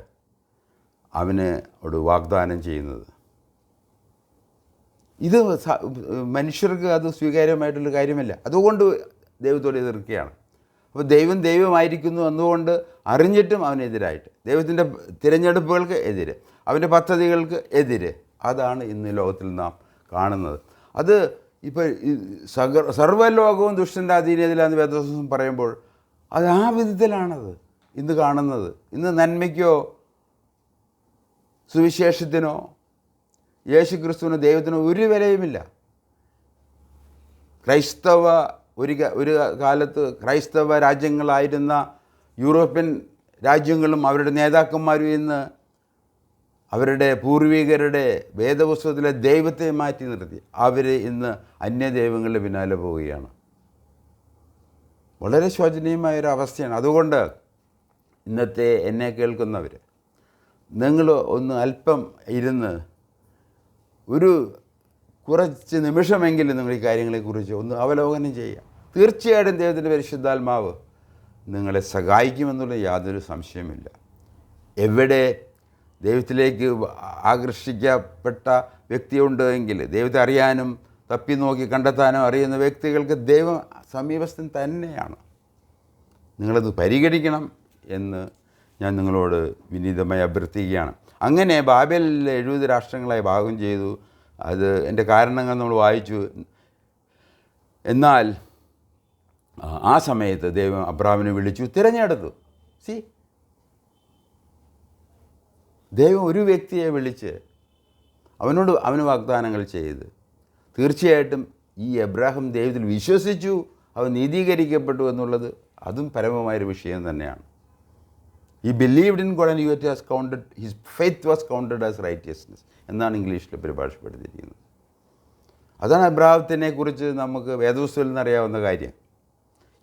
അവനോട് വാഗ്ദാനം ചെയ്യുന്നത്. ഇത് മനുഷ്യർക്ക് അത് സ്വീകാര്യമായിട്ടുള്ള കാര്യമല്ല. അതുകൊണ്ട് ദൈവത്തോട് എതിർക്കുകയാണ്. അപ്പോൾ ദൈവമായിരിക്കുന്നു എന്നുകൊണ്ട് അറിഞ്ഞിട്ടും അവനെതിരായിട്ട്, ദൈവത്തിൻ്റെ തിരഞ്ഞെടുപ്പുകൾക്ക് എതിര്, അവൻ്റെ പദ്ധതികൾക്ക് എതിര്, അതാണ് ഇന്ന് ലോകത്തിൽ നാം കാണുന്നത്. അത് ഇപ്പോൾ സർവ്വലോകവും ദുഷ്ടൻ്റെ അധീനതയിലാണെന്ന് വേദപുസ്തകം പറയുമ്പോൾ അത് ആ വിധത്തിലാണത് ഇന്ന് കാണുന്നത്. ഇന്ന് നന്മയ്ക്കോ സുവിശേഷത്തിനോ യേശു ക്രിസ്തുവിനോ ദൈവത്തിനോ ഒരു വിലയുമില്ല. ഒരു കാലത്ത് ക്രൈസ്തവ രാജ്യങ്ങളായിരുന്ന യൂറോപ്യൻ രാജ്യങ്ങളും അവരുടെ നേതാക്കന്മാരും ഇന്ന് അവരുടെ പൂർവികരുടെ വേദപുസ്തകത്തിലെ ദൈവത്തെ മാറ്റി നിർത്തി അവർ ഇന്ന് അന്യദൈവങ്ങളുടെ പിന്നാലെ പോവുകയാണ്. വളരെ ശോചനീയമായൊരു അവസ്ഥയാണ്. അതുകൊണ്ട് ഇന്നത്തെ എന്നെ കേൾക്കുന്നവർ, നിങ്ങൾ ഒന്ന് അല്പം ഇരുന്ന് ഒരു കുറച്ച് നിമിഷമെങ്കിലും നിങ്ങൾ ഈ കാര്യങ്ങളെക്കുറിച്ച് ഒന്ന് അവലോകനം ചെയ്യുക. തീർച്ചയായിട്ടും ദൈവത്തിൻ്റെ പരിശുദ്ധാത്മാവ് നിങ്ങളെ സഹായിക്കുമെന്നുള്ള യാതൊരു സംശയമില്ല. എവിടെ ദൈവത്തിലേക്ക് ആകർഷിക്കപ്പെട്ട വ്യക്തിയുണ്ട് എങ്കിൽ ദൈവത്തെ അറിയാനും തപ്പി നോക്കി കണ്ടെത്താനും അറിയുന്ന വ്യക്തികൾക്ക് ദൈവം സമീപസ്ഥൻ തന്നെയാണ്. നിങ്ങളത് പരിഗണിക്കണം എന്ന് ഞാൻ നിങ്ങളോട് വിനീതമായി അഭ്യർത്ഥിക്കുകയാണ്. അങ്ങനെ ബാബേലിലെ 70 രാഷ്ട്രങ്ങളായി ഭാഗം ചെയ്തു. അത് എൻ്റെ കാരണങ്ങൾ നമ്മൾ വായിച്ചു. എന്നാൽ ആ സമയത്ത് ദൈവം അബ്രാഹാമിനെ വിളിച്ചു, തിരഞ്ഞെടുത്തു. ദൈവം ഒരു വ്യക്തിയെ വിളിച്ച് അവന് വാഗ്ദാനങ്ങൾ ചെയ്ത് തീർച്ചയായിട്ടും ഈ അബ്രാഹാം ദൈവത്തിൽ വിശ്വസിച്ചു, അവൻ നീതീകരിക്കപ്പെട്ടു എന്നുള്ളത് അതും പരമമായൊരു വിഷയം തന്നെയാണ്. He believed in God and his faith was counted as righteousness എന്നാണ് ഇംഗ്ലീഷിൽ പരിഭാഷപ്പെടുത്തിയിരിക്കുന്നത്. അതാണ് അബ്രാഹത്തിനെ കുറിച്ച് നമുക്ക് വേദപുസ്തകത്തിൽ നിന്നറിയാവുന്ന കാര്യം.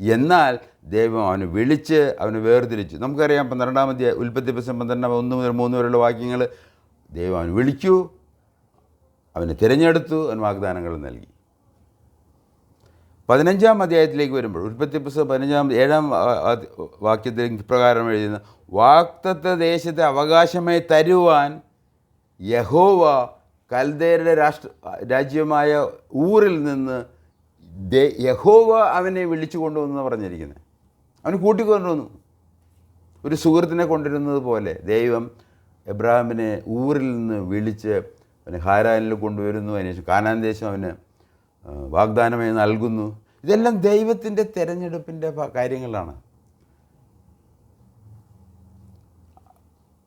എന്നാൽ ദൈവം അവനെ വിളിച്ച് അവനെ വേർതിരിച്ചു. നമുക്കറിയാം 12-ാം അധ്യായം ഉൽപ്പത്തി പുസ്തകം 12 മുതൽ 3 വരെയുള്ള വാക്യങ്ങൾ. ദൈവം അവനെ വിളിച്ചു, അവനെ തിരഞ്ഞെടുത്തു, അവൻ വാഗ്ദാനങ്ങൾ നൽകി. 15-ാം അധ്യായത്തിലേക്ക് വരുമ്പോൾ ഉൽപ്പത്തി പുസ്തകം 7-ാം വാക്യത്തിൽ ഇപ്രകാരം എഴുതുന്ന, വാഗ്ദത്ത ദേശത്തെ അവകാശമായി തരുവാൻ യഹോവ കൽദയരുടെ രാജ്യമായ ഊറിൽ നിന്ന് യഹോവ അവനെ വിളിച്ചു കൊണ്ടുവന്നു പറഞ്ഞിരിക്കുന്നത്. അവന് കൂട്ടിക്കൊണ്ടുവന്നു. ഒരു സുഹൃത്തിനെ കൊണ്ടുവരുന്നത് പോലെ ദൈവം എബ്രാഹിമിനെ ഊറിൽ നിന്ന് വിളിച്ച് അവനെ ഹാരാനിൽ കൊണ്ടുവരുന്നു. അതിനുശേഷം കാനാൻ ദേശം അവന് വാഗ്ദാനമായി നൽകുന്നു. ഇതെല്ലാം ദൈവത്തിൻ്റെ തിരഞ്ഞെടുപ്പിൻ്റെ കാര്യങ്ങളാണ്.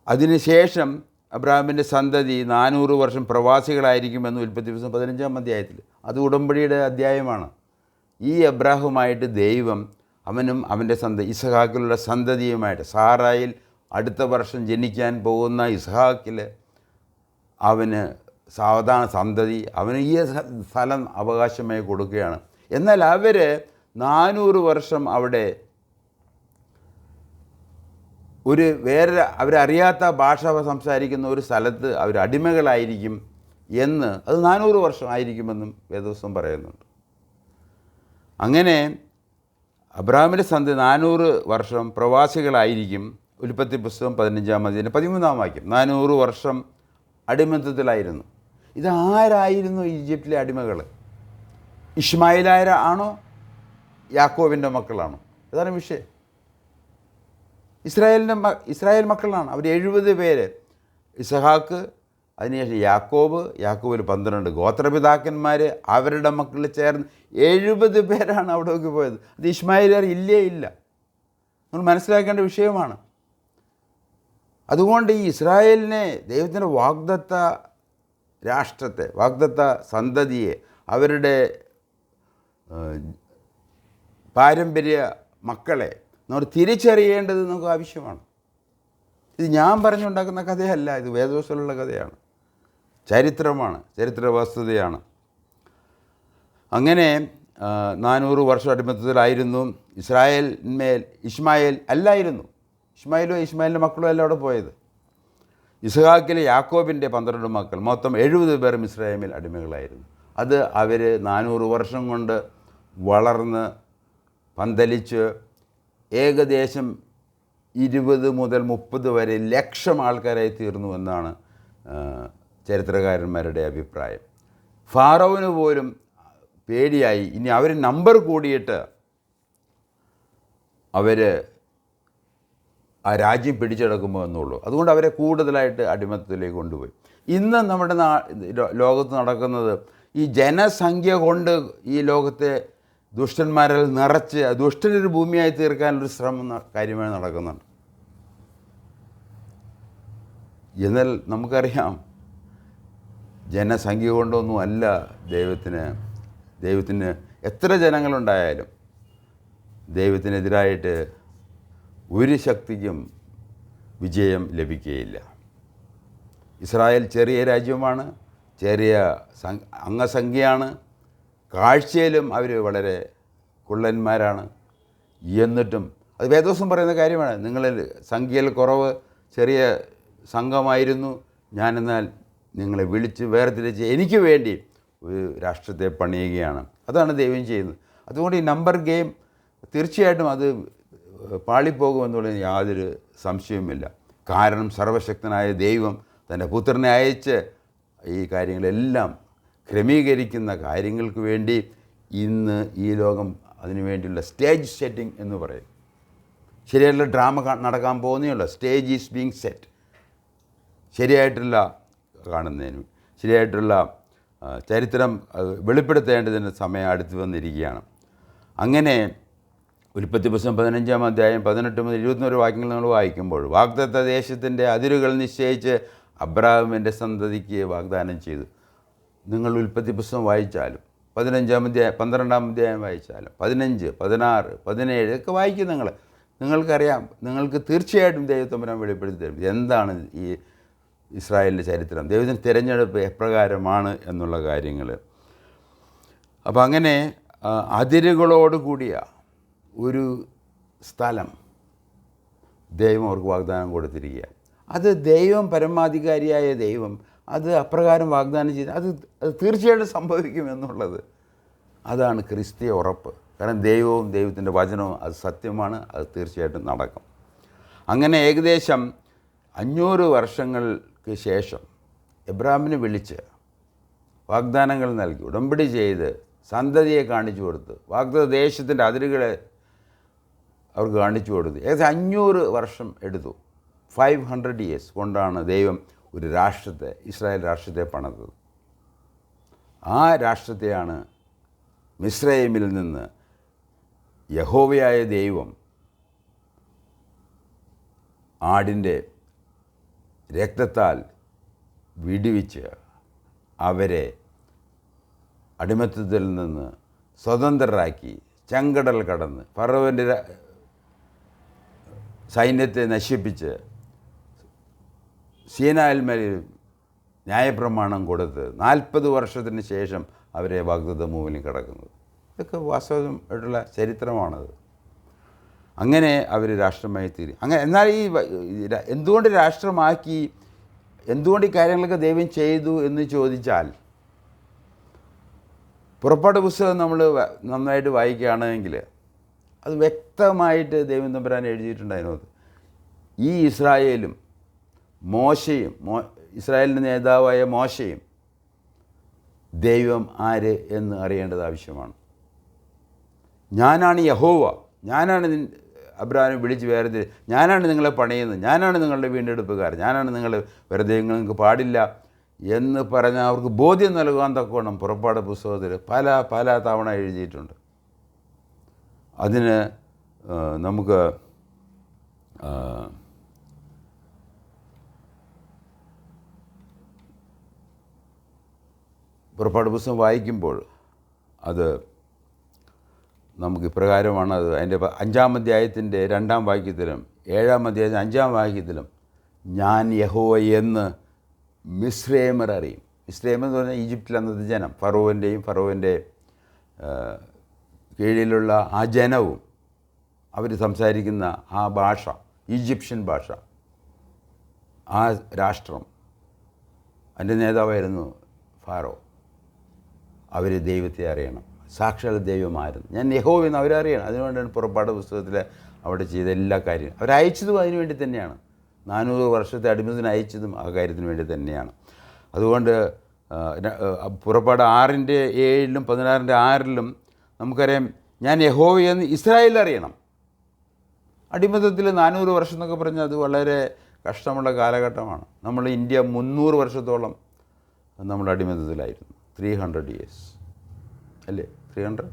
അതിനുശേഷം അബ്രാഹാമിൻ്റെ സന്തതി 400 വർഷം പ്രവാസികളായിരിക്കുമെന്ന് ഉൽപ്പത്തി പുസ്തകം 15-ാം അധ്യായത്തിൽ. അത് ഉടമ്പടിയുടെ അധ്യായമാണ്. ഈ അബ്രാഹുമായിട്ട് ദൈവം അവനും അവൻ്റെ ഇസ്ഹാക്കിലുള്ള സന്തതിയുമായിട്ട് സാറായിൽ അടുത്ത വർഷം ജനിക്കാൻ പോകുന്ന ഇസ്ഹാക്കിൽ അവന് സാവധാന സന്തതി അവന് ഈ സ്ഥലം അവകാശമായി കൊടുക്കുകയാണ്. എന്നാൽ അവർ 400 വർഷം അവിടെ ഒരു വേറെ അവരറിയാത്ത ഭാഷ സംസാരിക്കുന്ന ഒരു സ്ഥലത്ത് അവർ അടിമകളായിരിക്കും എന്ന്, അത് 400 വർഷം ആയിരിക്കുമെന്നും വേദപുസ്തകം പറയുന്നുണ്ട്. അങ്ങനെ അബ്രാഹാമിൻ്റെ സന്തതി 400 വർഷം പ്രവാസികളായിരിക്കും. ഉൽപ്പത്തി പുസ്തകം 15-ാം അധ്യായം 13-ാം വാക്യം. 400 വർഷം അടിമത്തത്തിലായിരുന്നു. ഇതാരായിരുന്നു ഈജിപ്തിലെ അടിമകൾ? ഇഷ്മായിലായ ആണോ യാക്കോബിൻ്റെ മക്കളാണോ? ഇതാണ് വിഷയം. ഇസ്രായേൽ മക്കളാണ് അവർ. 70 പേര്. ഇസ്ഹാക്ക്, അതിനുശേഷം യാക്കോബിൽ 12 ഗോത്രപിതാക്കന്മാർ, അവരുടെ മക്കൾ ചേർന്ന് 70 പേരാണ് അവിടേക്ക് പോയത്. അത് ഇഷ്മായിലാർ ഇല്ല. നമ്മൾ മനസ്സിലാക്കേണ്ട വിഷയമാണ്. അതുകൊണ്ട് ഈ ഇസ്രായേലിനെ ദൈവത്തിൻ്റെ വാഗ്ദത്ത രാഷ്ട്രത്തെ, വാഗ്ദത്ത സന്തതിയെ, അവരുടെ പാരമ്പര്യ മക്കളെ നമ്മൾ തിരിച്ചറിയേണ്ടത് നമുക്ക് ആവശ്യമാണ്. ഇത് ഞാൻ പറഞ്ഞുണ്ടാക്കുന്ന കഥയല്ല, ഇത് വേദപുസ്തകത്തിലുള്ള കഥയാണ്, ചരിത്രമാണ്, ചരിത്ര വസ്തുതയാണ്. അങ്ങനെ 400 വർഷം അടിമത്തത്തിലായിരുന്നു. ഇഷ്മായേൽ അല്ലായിരുന്നു. ഇഷ്മായിലിൻ്റെ മക്കളും എല്ലാം അവിടെ പോയത്. ഇസ്ഹാക്കിലെ യാക്കോബിൻ്റെ 12 മക്കൾ, മൊത്തം 70 പേരും ഇസ്രായേലിൽ അടിമകളായിരുന്നു. അത് അവർ 400 വർഷം കൊണ്ട് വളർന്ന് പന്തലിച്ച് ഏകദേശം 20 മുതൽ 30 വരെ ലക്ഷം ആൾക്കാരായി തീർന്നു എന്നാണ് ചരിത്രകാരന്മാരുടെ അഭിപ്രായം. ഫാറോവിന് പോലും പേടിയായി, ഇനി അവർ നമ്പർ കൂടിയിട്ട് അവർ ആ രാജ്യം പിടിച്ചെടുക്കുമ്പോൾ എന്നുള്ളൂ. അതുകൊണ്ട് അവരെ കൂടുതലായിട്ട് അടിമത്തത്തിലേക്ക് കൊണ്ടുപോയി. ഇന്ന് നമ്മുടെ ലോകത്ത് നടക്കുന്നത് ഈ ജനസംഖ്യ കൊണ്ട് ഈ ലോകത്തെ ദുഷ്ടന്മാരിൽ നിറച്ച് ദുഷ്ടനൊരു ഭൂമിയായി തീർക്കാനൊരു ശ്രമം കാര്യമായി നടക്കുന്നുണ്ട്. എന്നാൽ നമുക്കറിയാം ജനസംഖ്യ കൊണ്ടൊന്നും അല്ല ദൈവത്തിന് എത്ര ജനങ്ങളുണ്ടായാലും ദൈവത്തിനെതിരായിട്ട് ഒരു ശക്തിക്കും വിജയം ലഭിക്കുകയില്ല. ഇസ്രായേൽ ചെറിയ രാജ്യമാണ്, ചെറിയ അംഗസംഖ്യയാണ്, കാഴ്ചയിലും അവർ വളരെ കുള്ളന്മാരാണ്. എന്നിട്ടും അത് വേദോസം പറയുന്ന കാര്യമാണ്. നിങ്ങളിൽ സംഖ്യയിൽ കുറവ് ചെറിയ സംഘമായിരുന്നു, ഞാനെന്നാൽ നിങ്ങളെ വിളിച്ച് വേർതിരിച്ച് എനിക്ക് വേണ്ടി ഒരു രാഷ്ട്രത്തെ പണിയുകയാണ്. അതാണ് ദൈവം ചെയ്യുന്നത്. അതുകൊണ്ട് ഈ നമ്പർ ഗെയിം തീർച്ചയായിട്ടും അത് പാളിപ്പോകുമെന്നുള്ളതിന് യാതൊരു സംശയവുമില്ല. കാരണം സർവശക്തനായ ദൈവം തൻ്റെ പുത്രനെ അയച്ച് ഈ കാര്യങ്ങളെല്ലാം ക്രമീകരിക്കുന്ന കാര്യങ്ങൾക്ക് വേണ്ടി ഇന്ന് ഈ ലോകം അതിനു വേണ്ടിയുള്ള സ്റ്റേജ് സെറ്റിംഗ് എന്ന് പറയും. ശരിയായിട്ടുള്ള ഡ്രാമ നടക്കാൻ പോകുന്നേയുള്ളൂ. Stage is being set. ശരിയായിട്ടുള്ള കാണുന്നതിന് ശരിയായിട്ടുള്ള ചരിത്രം വെളിപ്പെടുത്തേണ്ടതിന് സമയം അടുത്ത് വന്നിരിക്കുകയാണ്. അങ്ങനെ ഉൽപ്പത്തി പുസ്തകം 15-ാം അധ്യായം 18 മുതൽ 21 വാക്യങ്ങൾ നമ്മൾ വായിക്കുമ്പോൾ വാഗ്ദത്ത ദേശത്തിൻ്റെ അതിരുകൾ നിശ്ചയിച്ച് അബ്രാഹാമിൻ്റെ സന്തതിക്ക് വാഗ്ദാനം ചെയ്തു. നിങ്ങൾ ഉൽപ്പത്തി പുസ്തകം വായിച്ചാലും 15-ാം അധ്യായം 12-ാം അധ്യായം വായിച്ചാലും 15, 16, 17 ഒക്കെ വായിക്കും. നിങ്ങൾക്കറിയാം, നിങ്ങൾക്ക് തീർച്ചയായിട്ടും ദൈവത്തമ്പുരാൻ വെളിപ്പെടുത്തി തരും എന്താണ് ഈ ഇസ്രായേലിൻ്റെ ചരിത്രം, ദൈവത്തിൻ്റെ തിരഞ്ഞെടുപ്പ് എപ്രകാരമാണ് എന്നുള്ള കാര്യങ്ങൾ. അപ്പോൾ അങ്ങനെ അതിരുകളോട് കൂടിയ ഒരു സ്ഥലം ദൈവം അവർക്ക് വാഗ്ദാനം കൊടുത്തിരിക്കുക. അത് ദൈവം, പരമാധികാരിയായ ദൈവം അത് അപ്രകാരം വാഗ്ദാനം ചെയ്ത് അത് തീർച്ചയായിട്ടും സംഭവിക്കുമെന്നുള്ളത് അതാണ് ക്രിസ്തീയ ഉറപ്പ്. കാരണം ദൈവവും ദൈവത്തിൻ്റെ വചനവും അത് സത്യമാണ്, അത് തീർച്ചയായിട്ടും നടക്കും. അങ്ങനെ ഏകദേശം 500 വർഷങ്ങൾക്ക് ശേഷം എബ്രാഹിമിനെ വിളിച്ച് വാഗ്ദാനങ്ങൾ നൽകി, ഉടമ്പടി ചെയ്ത്, സന്തതിയെ കാണിച്ചു കൊടുത്ത്, വാഗ്ദത്ത ദേശത്തിൻ്റെ അതിരുകളെ അവർക്ക് കാണിച്ചു കൊടുത്തു. ഏകദേശം 500 വർഷം എടുത്തു. 500 years കൊണ്ടാണ് ദൈവം ഒരു രാഷ്ട്രത്തെ, ഇസ്രായേൽ രാഷ്ട്രത്തെ പണിതത്. ആ രാഷ്ട്രത്തെയാണ് മിസ്രൈമിൽ നിന്ന് യഹോവയായ ദൈവം ആടിൻ്റെ രക്തത്താൽ വിടുവിച്ച് അവരെ അടിമത്തത്തിൽ നിന്ന് സ്വതന്ത്രരാക്കി ചെങ്കടൽ കടന്ന് ഫറവോൻ്റെ സൈന്യത്തെ നശിപ്പിച്ച് സീനായിൽ മേൽ ന്യായപ്രമാണം കൊടുത്ത് 40 വർഷത്തിന് ശേഷം അവരെ വാഗ്ദത്ത ഭൂമിയിൽ കിടക്കുന്നത്. ഇതൊക്കെ വാസ്തവമായിട്ടുള്ള ചരിത്രമാണത്. അങ്ങനെ അവർ രാഷ്ട്രമായി തീരും. അങ്ങനെ എന്നാൽ ഈ എന്തുകൊണ്ട് രാഷ്ട്രമാക്കി, എന്തുകൊണ്ട് ഈ കാര്യങ്ങളൊക്കെ ദൈവം ചെയ്തു എന്ന് ചോദിച്ചാൽ, പുറപ്പാട് പുസ്തകം നമ്മൾ നന്നായിട്ട് വായിക്കുകയാണെങ്കിൽ അത് വ്യക്തമായിട്ട് ദൈവം തമ്പുരാൻ എഴുതിയിട്ടുണ്ട്. അതിനകത്ത് ഈ ഇസ്രായേലും മോശയും, ഇസ്രായേലിൻ്റെ നേതാവായ മോശയും ദൈവം ആര് എന്ന് അറിയേണ്ടത് ആവശ്യമാണ്. ഞാനാണ് യഹോവ, ഞാനാണ് അബ്രാഹാമിനെ വിളിച്ച് വേറെ, ഞാനാണ് നിങ്ങളെ പണിയുന്നത്, ഞാനാണ് നിങ്ങളുടെ വീണ്ടെടുപ്പുകാരൻ, ഞാനാണ് നിങ്ങൾ വെറുതെ നിങ്ങൾക്ക് പാടില്ല എന്ന് പറഞ്ഞാൽ അവർക്ക് ബോധ്യം നൽകാൻ തക്കവണ്ണം പുറപ്പാട് പുസ്തകത്തിൽ പല തവണ എഴുതിയിട്ടുണ്ട്. അതിന് നമുക്ക് പുറപ്പാട് പുസ്തകം വായിക്കുമ്പോൾ അത് നമുക്ക് ഇപ്രകാരമാണ്. അത് അതിൻ്റെ 5-ാം അധ്യായത്തിൻ്റെ 2-ാം വാക്യത്തിലും 7-ാം അധ്യായത്തിൻ്റെ 5-ാം വാക്യത്തിലും ഞാൻ യഹോവ എന്ന് മിസ്രൈമർ അറിയും. മിസ്രൈം എന്ന് പറഞ്ഞാൽ ഈജിപ്തിൽ അന്നത്തെ ജനം, ഫറവോൻ്റെ കീഴിലുള്ള ആ ജനവും അവർ സംസാരിക്കുന്ന ആ ഭാഷ, ഈജിപ്ഷ്യൻ ഭാഷ, ആ രാഷ്ട്രം, അതിൻ്റെ നേതാവായിരുന്നു ഫാറോ. അവർ ദൈവത്തെ അറിയണം, സാക്ഷാൽ ദൈവമായിരുന്നു. ഞാൻ യഹോവ എന്ന് അവരറിയണം. അതുകൊണ്ടാണ് പുറപ്പാട് പുസ്തകത്തിൽ അവിടെ ചെയ്ത എല്ലാ കാര്യവും അവരയച്ചതും അതിനു വേണ്ടി തന്നെയാണ്. 400 വർഷത്തെ അടിമത്തിന് അയച്ചതും ആ കാര്യത്തിന് വേണ്ടി തന്നെയാണ്. അതുകൊണ്ട് പുറപ്പാട് 6-ന്റെ 7-ലും 16-ന്റെ 6-ലും നമുക്കറിയാം, ഞാൻ യഹോവയെന്ന് ഇസ്രായേലിൽ അറിയണം. അടിമത്തത്തിൽ 400 വർഷം എന്നൊക്കെ പറഞ്ഞാൽ അത് വളരെ കഷ്ടമുള്ള കാലഘട്ടമാണ്. നമ്മൾ ഇന്ത്യ 300 വർഷത്തോളം നമ്മൾ അടിമത്തത്തിലായിരുന്നു. 300 years അല്ലേ? 300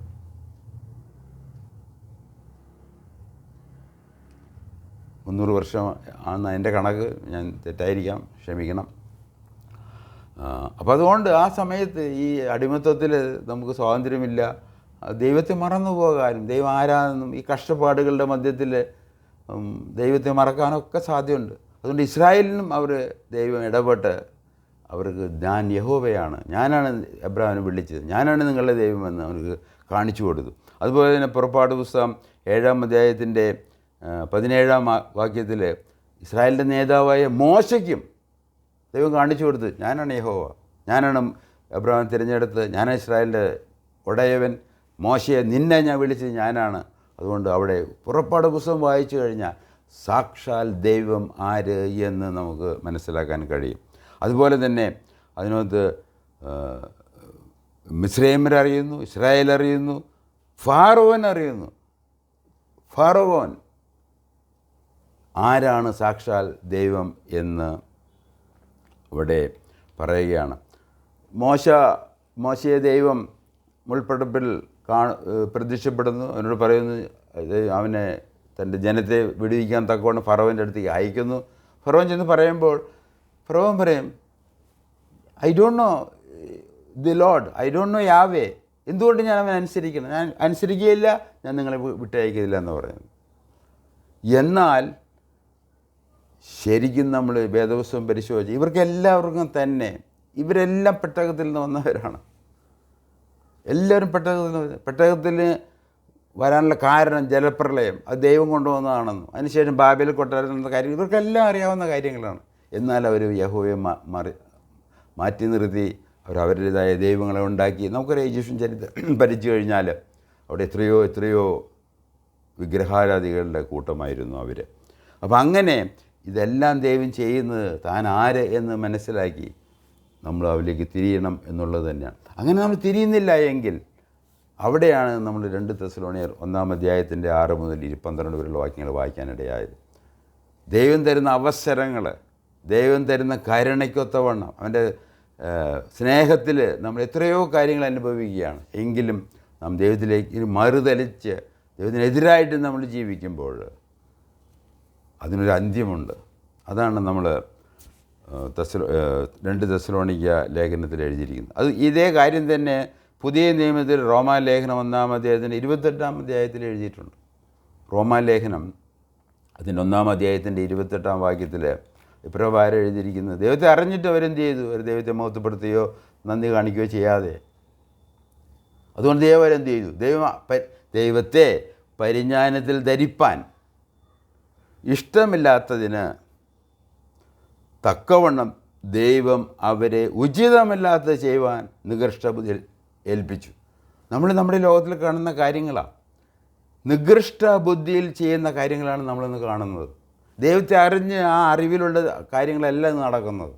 300 വർഷം ആണ് എൻ്റെ കണക്ക്, ഞാൻ തെറ്റായിരിക്കാം, ക്ഷമിക്കണം. അപ്പോൾ അതുകൊണ്ട് ആ സമയത്ത് ഈ അടിമത്തത്തിൽ നമുക്ക് സ്വാതന്ത്ര്യമില്ല, ദൈവത്തെ മറന്നു പോകാനും ദൈവം ആരാണെന്നും ഈ കഷ്ടപ്പാടുകളുടെ മധ്യത്തിൽ ദൈവത്തെ മറക്കാനൊക്കെ സാധ്യതയുണ്ട്. അതുകൊണ്ട് ഇസ്രായേലിനും അവർ ദൈവം ഇടപെട്ട് അവർക്ക് ഞാൻ യഹോവയാണ്, ഞാനാണ് എബ്രാഹിമിനെ വിളിച്ചത്, ഞാനാണ് നിങ്ങളുടെ ദൈവമെന്ന് അവർക്ക് കാണിച്ചു കൊടുത്തു. അതുപോലെ തന്നെ പുറപ്പാട് പുസ്തകം 7-ാം അധ്യായത്തിൻ്റെ 17-ാം വാക്യത്തിൽ ഇസ്രായേലിൻ്റെ നേതാവായ മോശയ്ക്കും ദൈവം കാണിച്ചു കൊടുത്ത് ഞാനാണ് യഹോവ, ഞാനാണ് എബ്രാഹിം തിരഞ്ഞെടുത്ത്, ഞാനാണ് ഇസ്രായേലിൻ്റെ ഉടയവൻ, മോശയെ നിന്നെ ഞാൻ വിളിച്ചത് ഞാനാണ്. അതുകൊണ്ട് അവിടെ പുറപ്പാട് പുസ്തകം വായിച്ചു കഴിഞ്ഞാൽ സാക്ഷാൽ ദൈവം ആര് എന്ന് നമുക്ക് മനസ്സിലാക്കാൻ കഴിയും. അതുപോലെ തന്നെ അതിനകത്ത് മിസ്രൈമ്യർ അറിയുന്നു, ഇസ്രായേൽ അറിയുന്നു, ഫാറോവൻ അറിയുന്നു. ഫാറോവൻ ആരാണ് സാക്ഷാൽ ദൈവം എന്ന് ഇവിടെ പറയുകയാണ്. മോശയെ ദൈവം മുൾപ്പടപ്പിൽ പ്രത്യക്ഷപ്പെടുന്നു, അവനോട് പറയുന്നു, അവനെ തൻ്റെ ജനത്തെ വിടുവിക്കാൻ തക്കവണ്ണം ഫറവൻ്റെ അടുത്തേക്ക് അയക്കുന്നു. ഫറവൻ ചെന്ന് പറയുമ്പോൾ ഫറവൻ പറയും, I don't know the load, I don't know Yahweh, എന്തുകൊണ്ട് ഞാൻ അവൻ അനുസരിക്കണം, ഞാൻ അനുസരിക്കുകയില്ല, ഞാൻ നിങ്ങളെ വിട്ടയക്കില്ല എന്ന് പറയുന്നു. എന്നാൽ ശരിക്കും നമ്മൾ വേദപുസ്തകം പരിശോധിച്ച് ഇവർക്കെല്ലാവർക്കും തന്നെ ഇവരെല്ലാം പെട്ടകത്തിൽ നിന്ന് വന്നവരാണ്. എല്ലാവരും പെട്ടകത്തിന് വരാനുള്ള കാരണം ജലപ്രളയം, അത് ദൈവം കൊണ്ടുവന്നതാണെന്നും അതിനുശേഷം ബാബേൽ കൊട്ടാരത്തിലുള്ള കാര്യം ഇവർക്കെല്ലാം അറിയാവുന്ന കാര്യങ്ങളാണ്. എന്നാൽ അവർ യഹോവയെ മാറ്റി നിർത്തി അവരുടേതായ ദൈവങ്ങളെ ഉണ്ടാക്കി. നമുക്കൊരു ഈജിപ്ഷ്യൻ ചരിത്രം ഭരിച്ചു കഴിഞ്ഞാൽ അവിടെ എത്രയോ വിഗ്രഹാരാധികളുടെ കൂട്ടമായിരുന്നു അവർ. അപ്പം അങ്ങനെ ഇതെല്ലാം ദൈവം ചെയ്യുന്നത് താൻ ആര് എന്ന് മനസ്സിലാക്കി നമ്മൾ അവരിലേക്ക് തിരിയണം എന്നുള്ളത് തന്നെയാണ്. അങ്ങനെ നമ്മൾ തിരിയുന്നില്ല എങ്കിൽ അവിടെയാണ് നമ്മൾ 2 തെസ്സലോനിയർ 1-ാം അധ്യായത്തിൻ്റെ 6 മുതൽ 12 വരെയുള്ള വാക്യങ്ങൾ വായിക്കാനിടയായത്. ദൈവം തരുന്ന അവസരങ്ങൾ, ദൈവം തരുന്ന കരുണയ്ക്കൊത്തവണ്ണം അവൻ്റെ സ്നേഹത്തിൽ നമ്മൾ എത്രയോ കാര്യങ്ങൾ അനുഭവിക്കുകയാണ്. എങ്കിലും നാം ദൈവത്തിലേക്ക് മറുതലിച്ച് ദൈവത്തിനെതിരായിട്ട് നമ്മൾ ജീവിക്കുമ്പോൾ അതിനൊരു അന്ത്യമുണ്ട്. അതാണ് നമ്മൾ 2 തെസ്സലോനിക്ക ലേഖനത്തിൽ എഴുതിയിരിക്കുന്നത്. അത് ഇതേ കാര്യം തന്നെ പുതിയ നിയമത്തിൽ റോമാലേഖനം 1-ാം അധ്യായത്തിൻ്റെ 28-ാം അധ്യായത്തിൽ എഴുതിയിട്ടുണ്ട്. റോമാലേഖനം അതിൻ്റെ 1-ാം അധ്യായത്തിൻ്റെ 28-ാം വാക്യത്തിൽ ഇപ്രകാരം എഴുതിയിരിക്കുന്നത്, ദൈവത്തെ അറിഞ്ഞിട്ട് അവരെന്ത് ചെയ്തു, അവർ ദൈവത്തെ മഹത്വപ്പെടുത്തുകയോ നന്ദി കാണിക്കുകയോ ചെയ്യാതെ. അതുകൊണ്ട് ദൈവം അവരെന്ത് ചെയ്തു, ദൈവത്തെ പരിജ്ഞാനത്തിൽ ധരിപ്പാൻ ഇഷ്ടമില്ലാത്തതിന് തക്കവണ്ണം ദൈവം അവരെ ഉചിതമല്ലാത്തത് ചെയ്യുവാൻ നികൃഷ്ടബുദ്ധി ഏൽപ്പിച്ചു. നമ്മൾ നമ്മുടെ ലോകത്തിൽ കാണുന്ന കാര്യങ്ങളാണ്, നികൃഷ്ട ബുദ്ധിയിൽ ചെയ്യുന്ന കാര്യങ്ങളാണ് നമ്മളിന്ന് കാണുന്നത്. ദൈവത്തെ അറിഞ്ഞ് ആ അറിവിലുള്ള കാര്യങ്ങളെല്ലാം നടക്കുന്നത്.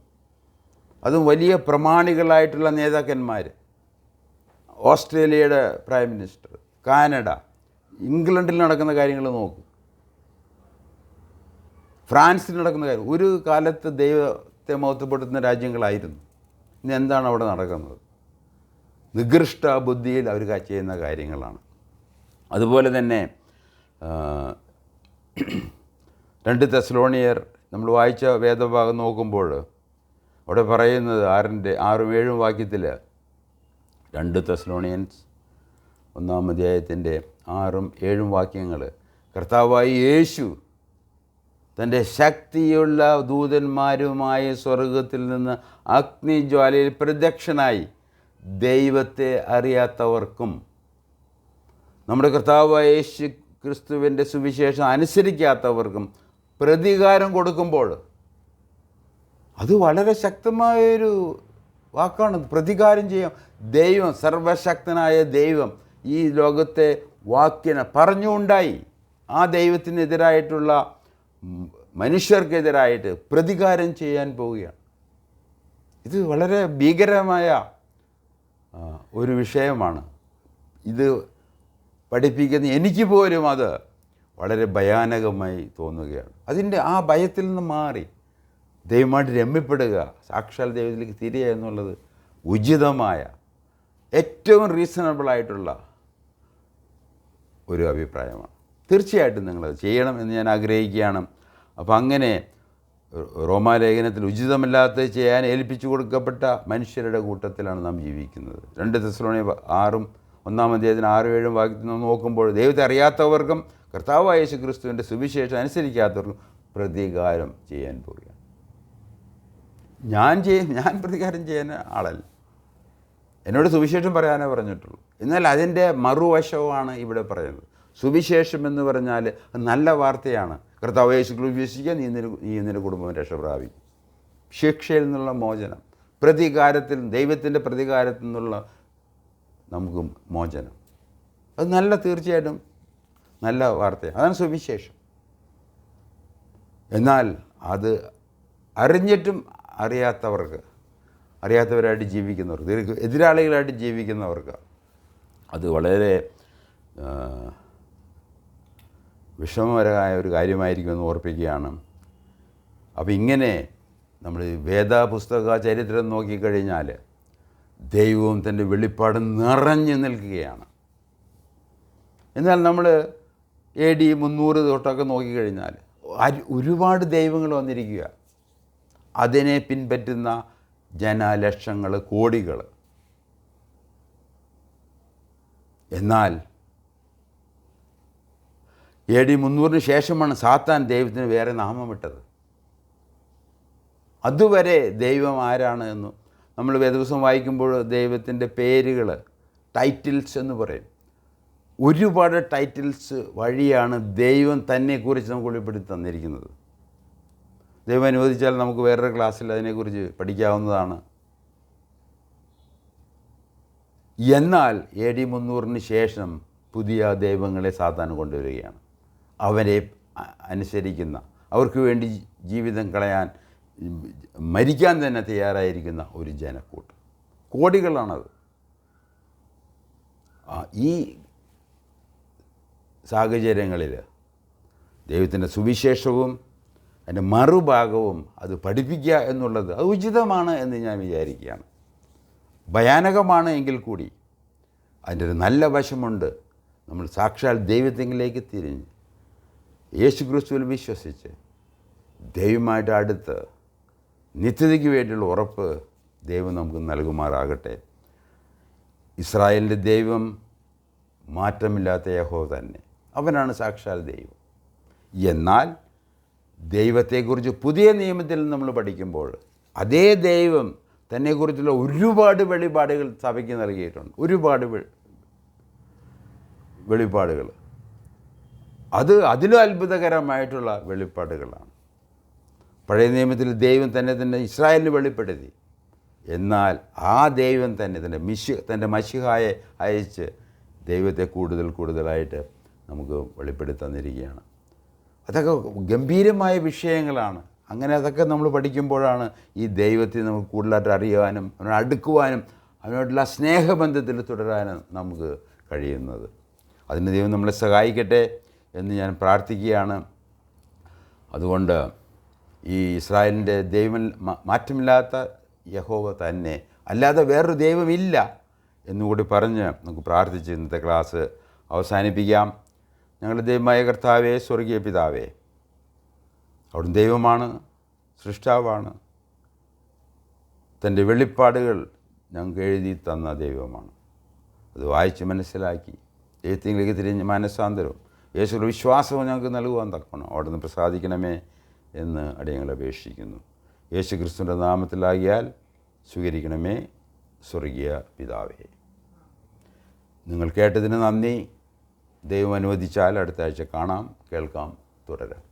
അതും വലിയ പ്രമാണികളായിട്ടുള്ള നേതാക്കന്മാർ, ഓസ്ട്രേലിയയുടെ പ്രൈം മിനിസ്റ്റർ, കാനഡ, ഇംഗ്ലണ്ടിൽ നടക്കുന്ന കാര്യങ്ങൾ നോക്കും, ഫ്രാൻസിൽ നടക്കുന്ന കാര്യം. ഒരു കാലത്ത് ദൈവത്തെ മഹത്വപ്പെടുത്തുന്ന രാജ്യങ്ങളായിരുന്നു. ഇന്ന് എന്താണ് അവിടെ നടക്കുന്നത്? നികൃഷ്ട ബുദ്ധിയിൽ അവർ ചെയ്യുന്ന കാര്യങ്ങളാണ്. അതുപോലെ തന്നെ 2 തെസ്സലോനിയർ നമ്മൾ വായിച്ച വേദഭാഗം നോക്കുമ്പോൾ അവിടെ പറയുന്നത് 6-7 വാക്യത്തിൽ 2 തെസ്സലോനിയൻസ് 1-ാം അധ്യായത്തിൻ്റെ 6-7 വാക്യങ്ങൾ, കർത്താവായ യേശു തൻ്റെ ശക്തിയുള്ള ദൂതന്മാരുമായി സ്വർഗത്തിൽ നിന്ന് അഗ്നിജ്വാലയിൽ പ്രത്യക്ഷനായി ദൈവത്തെ അറിയാത്തവർക്കും നമ്മുടെ കർത്താവായ യേശു ക്രിസ്തുവിൻ്റെ സുവിശേഷം അനുസരിക്കാത്തവർക്കും പ്രതികാരം കൊടുക്കുമ്പോൾ, അത് വളരെ ശക്തമായൊരു വാക്കാണ്. പ്രതികാരം ചെയ്യാം. ദൈവം, സർവശക്തനായ ദൈവം ഈ ലോകത്തെ വാക്യന പറഞ്ഞുണ്ടായി. ആ ദൈവത്തിനെതിരായിട്ടുള്ള മനുഷ്യർക്കെതിരായിട്ട് പ്രതികാരം ചെയ്യാൻ പോവുകയാണ്. ഇത് വളരെ ഭീകരമായ ഒരു വിഷയമാണ്. ഇത് പഠിപ്പിക്കുന്ന എനിക്ക് പോലും അത് വളരെ ഭയാനകമായി തോന്നുകയാണ്. അതിൻ്റെ ആ ഭയത്തിൽ നിന്ന് മാറി ദൈവമായിട്ട് രമ്യപ്പെടുക, സാക്ഷാൽ ദൈവത്തിലേക്ക് തിരിയുക എന്നുള്ളത് ഉചിതമായ ഏറ്റവും റീസണബിളായിട്ടുള്ള ഒരു അഭിപ്രായമാണ്. തീർച്ചയായിട്ടും നിങ്ങളത് ചെയ്യണം എന്ന് ഞാൻ ആഗ്രഹിക്കുകയാണ്. അപ്പോൾ അങ്ങനെ റോമാലേഖനത്തിൽ ഉചിതമല്ലാത്തത് ചെയ്യാൻ ഏൽപ്പിച്ചു കൊടുക്കപ്പെട്ട മനുഷ്യരുടെ കൂട്ടത്തിലാണ് നാം ജീവിക്കുന്നത്. 2 തെസ്സലോനിക്കർ 1-ാം അധ്യായത്തിന് 6-7 വാക്യത്തിൽ നാം നോക്കുമ്പോൾ ദൈവത്തെ അറിയാത്തവർക്കും കർത്താവായ യേശു ക്രിസ്തുവിൻ്റെ സുവിശേഷം അനുസരിക്കാത്തവർക്കും പ്രതികാരം ചെയ്യാൻ പോവുകയാണ്. ഞാൻ പ്രതികാരം ചെയ്യാൻ ആളല്ല. എന്നോട് സുവിശേഷം പറയാനേ പറഞ്ഞിട്ടുള്ളൂ. എന്നാൽ അതിൻ്റെ മറുവശമാണ് ഇവിടെ പറയുന്നത്. സുവിശേഷം എന്ന് പറഞ്ഞാൽ നല്ല വാർത്തയാണ്. കർത്താവ് യേശു ക്രിസ്തു വിശ്വസിക്കുക, നീ നിന്റെ കുടുംബം രക്ഷപ്രാപിക്കും. ശിക്ഷയിൽ നിന്നുള്ള മോചനം, ദൈവത്തിൻ്റെ പ്രതികാരത്തിൽ നിന്നുള്ള നമുക്ക് മോചനം, അത് തീർച്ചയായിട്ടും നല്ല വാർത്തയാണ്. അതാണ് സുവിശേഷം. എന്നാൽ അത് അറിഞ്ഞിട്ടും അറിയാത്തവരായിട്ട് ജീവിക്കുന്നവർക്ക്, എതിരാളികളായിട്ട് ജീവിക്കുന്നവർക്ക് അത് വളരെ വിഷമകരമായ ഒരു കാര്യമായിരിക്കുമെന്ന് ഓർപ്പിക്കുകയാണ്. അപ്പോൾ ഇങ്ങനെ നമ്മൾ വേദപുസ്തക ചരിത്രം നോക്കിക്കഴിഞ്ഞാൽ ദൈവവും തൻ്റെ വെളിപ്പാട് നിറഞ്ഞു നിൽക്കുകയാണ്. എന്നാൽ നമ്മൾ AD 300 തൊട്ടൊക്കെ നോക്കിക്കഴിഞ്ഞാൽ ഒരുപാട് ദൈവങ്ങൾ വന്നിരിക്കുക. അതിനെ പിൻപറ്റുന്ന ജനലക്ഷങ്ങൾ, കോടികൾ. എന്നാൽ AD 300 ശേഷമാണ് സാത്താൻ ദൈവത്തിന് വേറെ നാമമിട്ടത്. അതുവരെ ദൈവം ആരാണ് എന്ന് നമ്മൾ വേദപുസ്തകം വായിക്കുമ്പോൾ ദൈവത്തിൻ്റെ പേരുകൾ, ടൈറ്റിൽസ് എന്ന് പറയും. ഒരുപാട് ടൈറ്റിൽസ് വഴിയാണ് ദൈവം തന്നെക്കുറിച്ച് നമുക്ക് വെളിപ്പെടുത്തി തന്നിരിക്കുന്നത്. ദൈവം അനുവദിച്ചാൽ നമുക്ക് വേറൊരു ക്ലാസ്സിൽ അതിനെക്കുറിച്ച് പഠിക്കാവുന്നതാണ്. എന്നാൽ AD 300 ശേഷം പുതിയ ദൈവങ്ങളെ സാത്താൻ കൊണ്ടുവരികയാണ്. അവരെ അനുസരിക്കുന്ന, അവർക്ക് വേണ്ടി ജീവിതം കളയാൻ, മരിക്കാൻ തന്നെ തയ്യാറായിരിക്കുന്ന ഒരു ജനക്കൂട്ടം, കോടികളാണത്. ഈ സാഹചര്യങ്ങളിൽ ദൈവത്തിൻ്റെ സുവിശേഷവും അതിൻ്റെ മറുഭാഗവും അത് പഠിപ്പിക്കുക എന്നുള്ളത് അത് ഉചിതമാണ് എന്ന് ഞാൻ വിചാരിക്കുകയാണ്. ഭയാനകമാണ് എങ്കിൽ കൂടി അതിൻ്റെ ഒരു നല്ല വശമുണ്ട്. നമ്മൾ സാക്ഷാൽ ദൈവത്തിലേക്ക് തിരിഞ്ഞ് യേശു ക്രിസ്തുവിൽ വിശ്വസിച്ച് ദൈവമായിട്ട് അടുത്ത് നിത്യതയ്ക്ക് വേണ്ടിയുള്ള ഉറപ്പ് ദൈവം നമുക്ക് നൽകുമാറാകട്ടെ. ഇസ്രായേലിൻ്റെ ദൈവം മാറ്റമില്ലാത്ത യഹോവ തന്നെ, അവനാണ് സാക്ഷാൽ ദൈവം. എന്നാൽ ദൈവത്തെക്കുറിച്ച് പുതിയ നിയമത്തിൽ നമ്മൾ പഠിക്കുമ്പോൾ അതേ ദൈവം തന്നെക്കുറിച്ചുള്ള ഒരുപാട് വെളിപാടുകൾ സഭയ്ക്ക് നൽകിയിട്ടുണ്ട്. ഒരുപാട് വെളിപ്പാടുകൾ, അതിലും അത്ഭുതകരമായിട്ടുള്ള വെളിപ്പാടുകളാണ്. പഴയ നിയമത്തിൽ ദൈവം തന്നെ ഇസ്രായേലിന് വെളിപ്പെടുത്തി. എന്നാൽ ആ ദൈവം തന്നെ തൻ്റെ മശിഹായെ അയച്ച് ദൈവത്തെ കൂടുതലായിട്ട് നമുക്ക് വെളിപ്പെടുത്തി തന്നിരിക്കുകയാണ്. അതൊക്കെ ഗംഭീരമായ വിഷയങ്ങളാണ്. അങ്ങനെ അതൊക്കെ നമ്മൾ പഠിക്കുമ്പോഴാണ് ഈ ദൈവത്തെ നമുക്ക് കൂടുതലായിട്ട് അറിയാനും അവനോട് അടുക്കുവാനും അവനോടുള്ള സ്നേഹബന്ധത്തിൽ തുടരാനും നമുക്ക് കഴിയുന്നത്. അതിന് ദൈവം നമ്മളെ സഹായിക്കട്ടെ എന്ന് ഞാൻ പ്രാർത്ഥിക്കുകയാണ്. അതുകൊണ്ട് ഈ ഇസ്രായേലിൻ്റെ ദൈവം മാറ്റമില്ലാത്ത യഹോവ തന്നെ, അല്ലാതെ വേറൊരു ദൈവമില്ല എന്നുകൂടി പറഞ്ഞ് നമുക്ക് പ്രാർത്ഥിച്ച് ഇന്നത്തെ ക്ലാസ് അവസാനിപ്പിക്കാം. ഞങ്ങളുടെ ദൈവമായ കർത്താവേ, സ്വർഗീയ പിതാവേ, അവിടുന്ന് ദൈവമാണ്, സൃഷ്ടാവാണ്. തൻ്റെ വെളിപ്പാടുകൾ ഞങ്ങൾക്ക് എഴുതി തന്ന ദൈവമാണ്. അത് വായിച്ച് മനസ്സിലാക്കി ദൈവത്തിലേക്ക് തിരിഞ്ഞ് മനസ്സാന്തരവും യേശുവിൻ്റെ വിശ്വാസവും ഞങ്ങൾക്ക് നൽകുവാൻ തക്കണം അവിടുന്ന് പ്രസാദിക്കണമേ എന്ന് അടിയങ്ങൾ അപേക്ഷിക്കുന്നു. യേശു ക്രിസ്തുവിൻ്റെ നാമത്തിലാകിയാൽ സ്വീകരിക്കണമേ സ്വർഗീയ പിതാവേ. നിങ്ങൾ കേട്ടതിന് നന്ദി. ദൈവം അനുവദിച്ചാൽ അടുത്ത ആഴ്ച കാണാം, കേൾക്കാം, തുടരാം.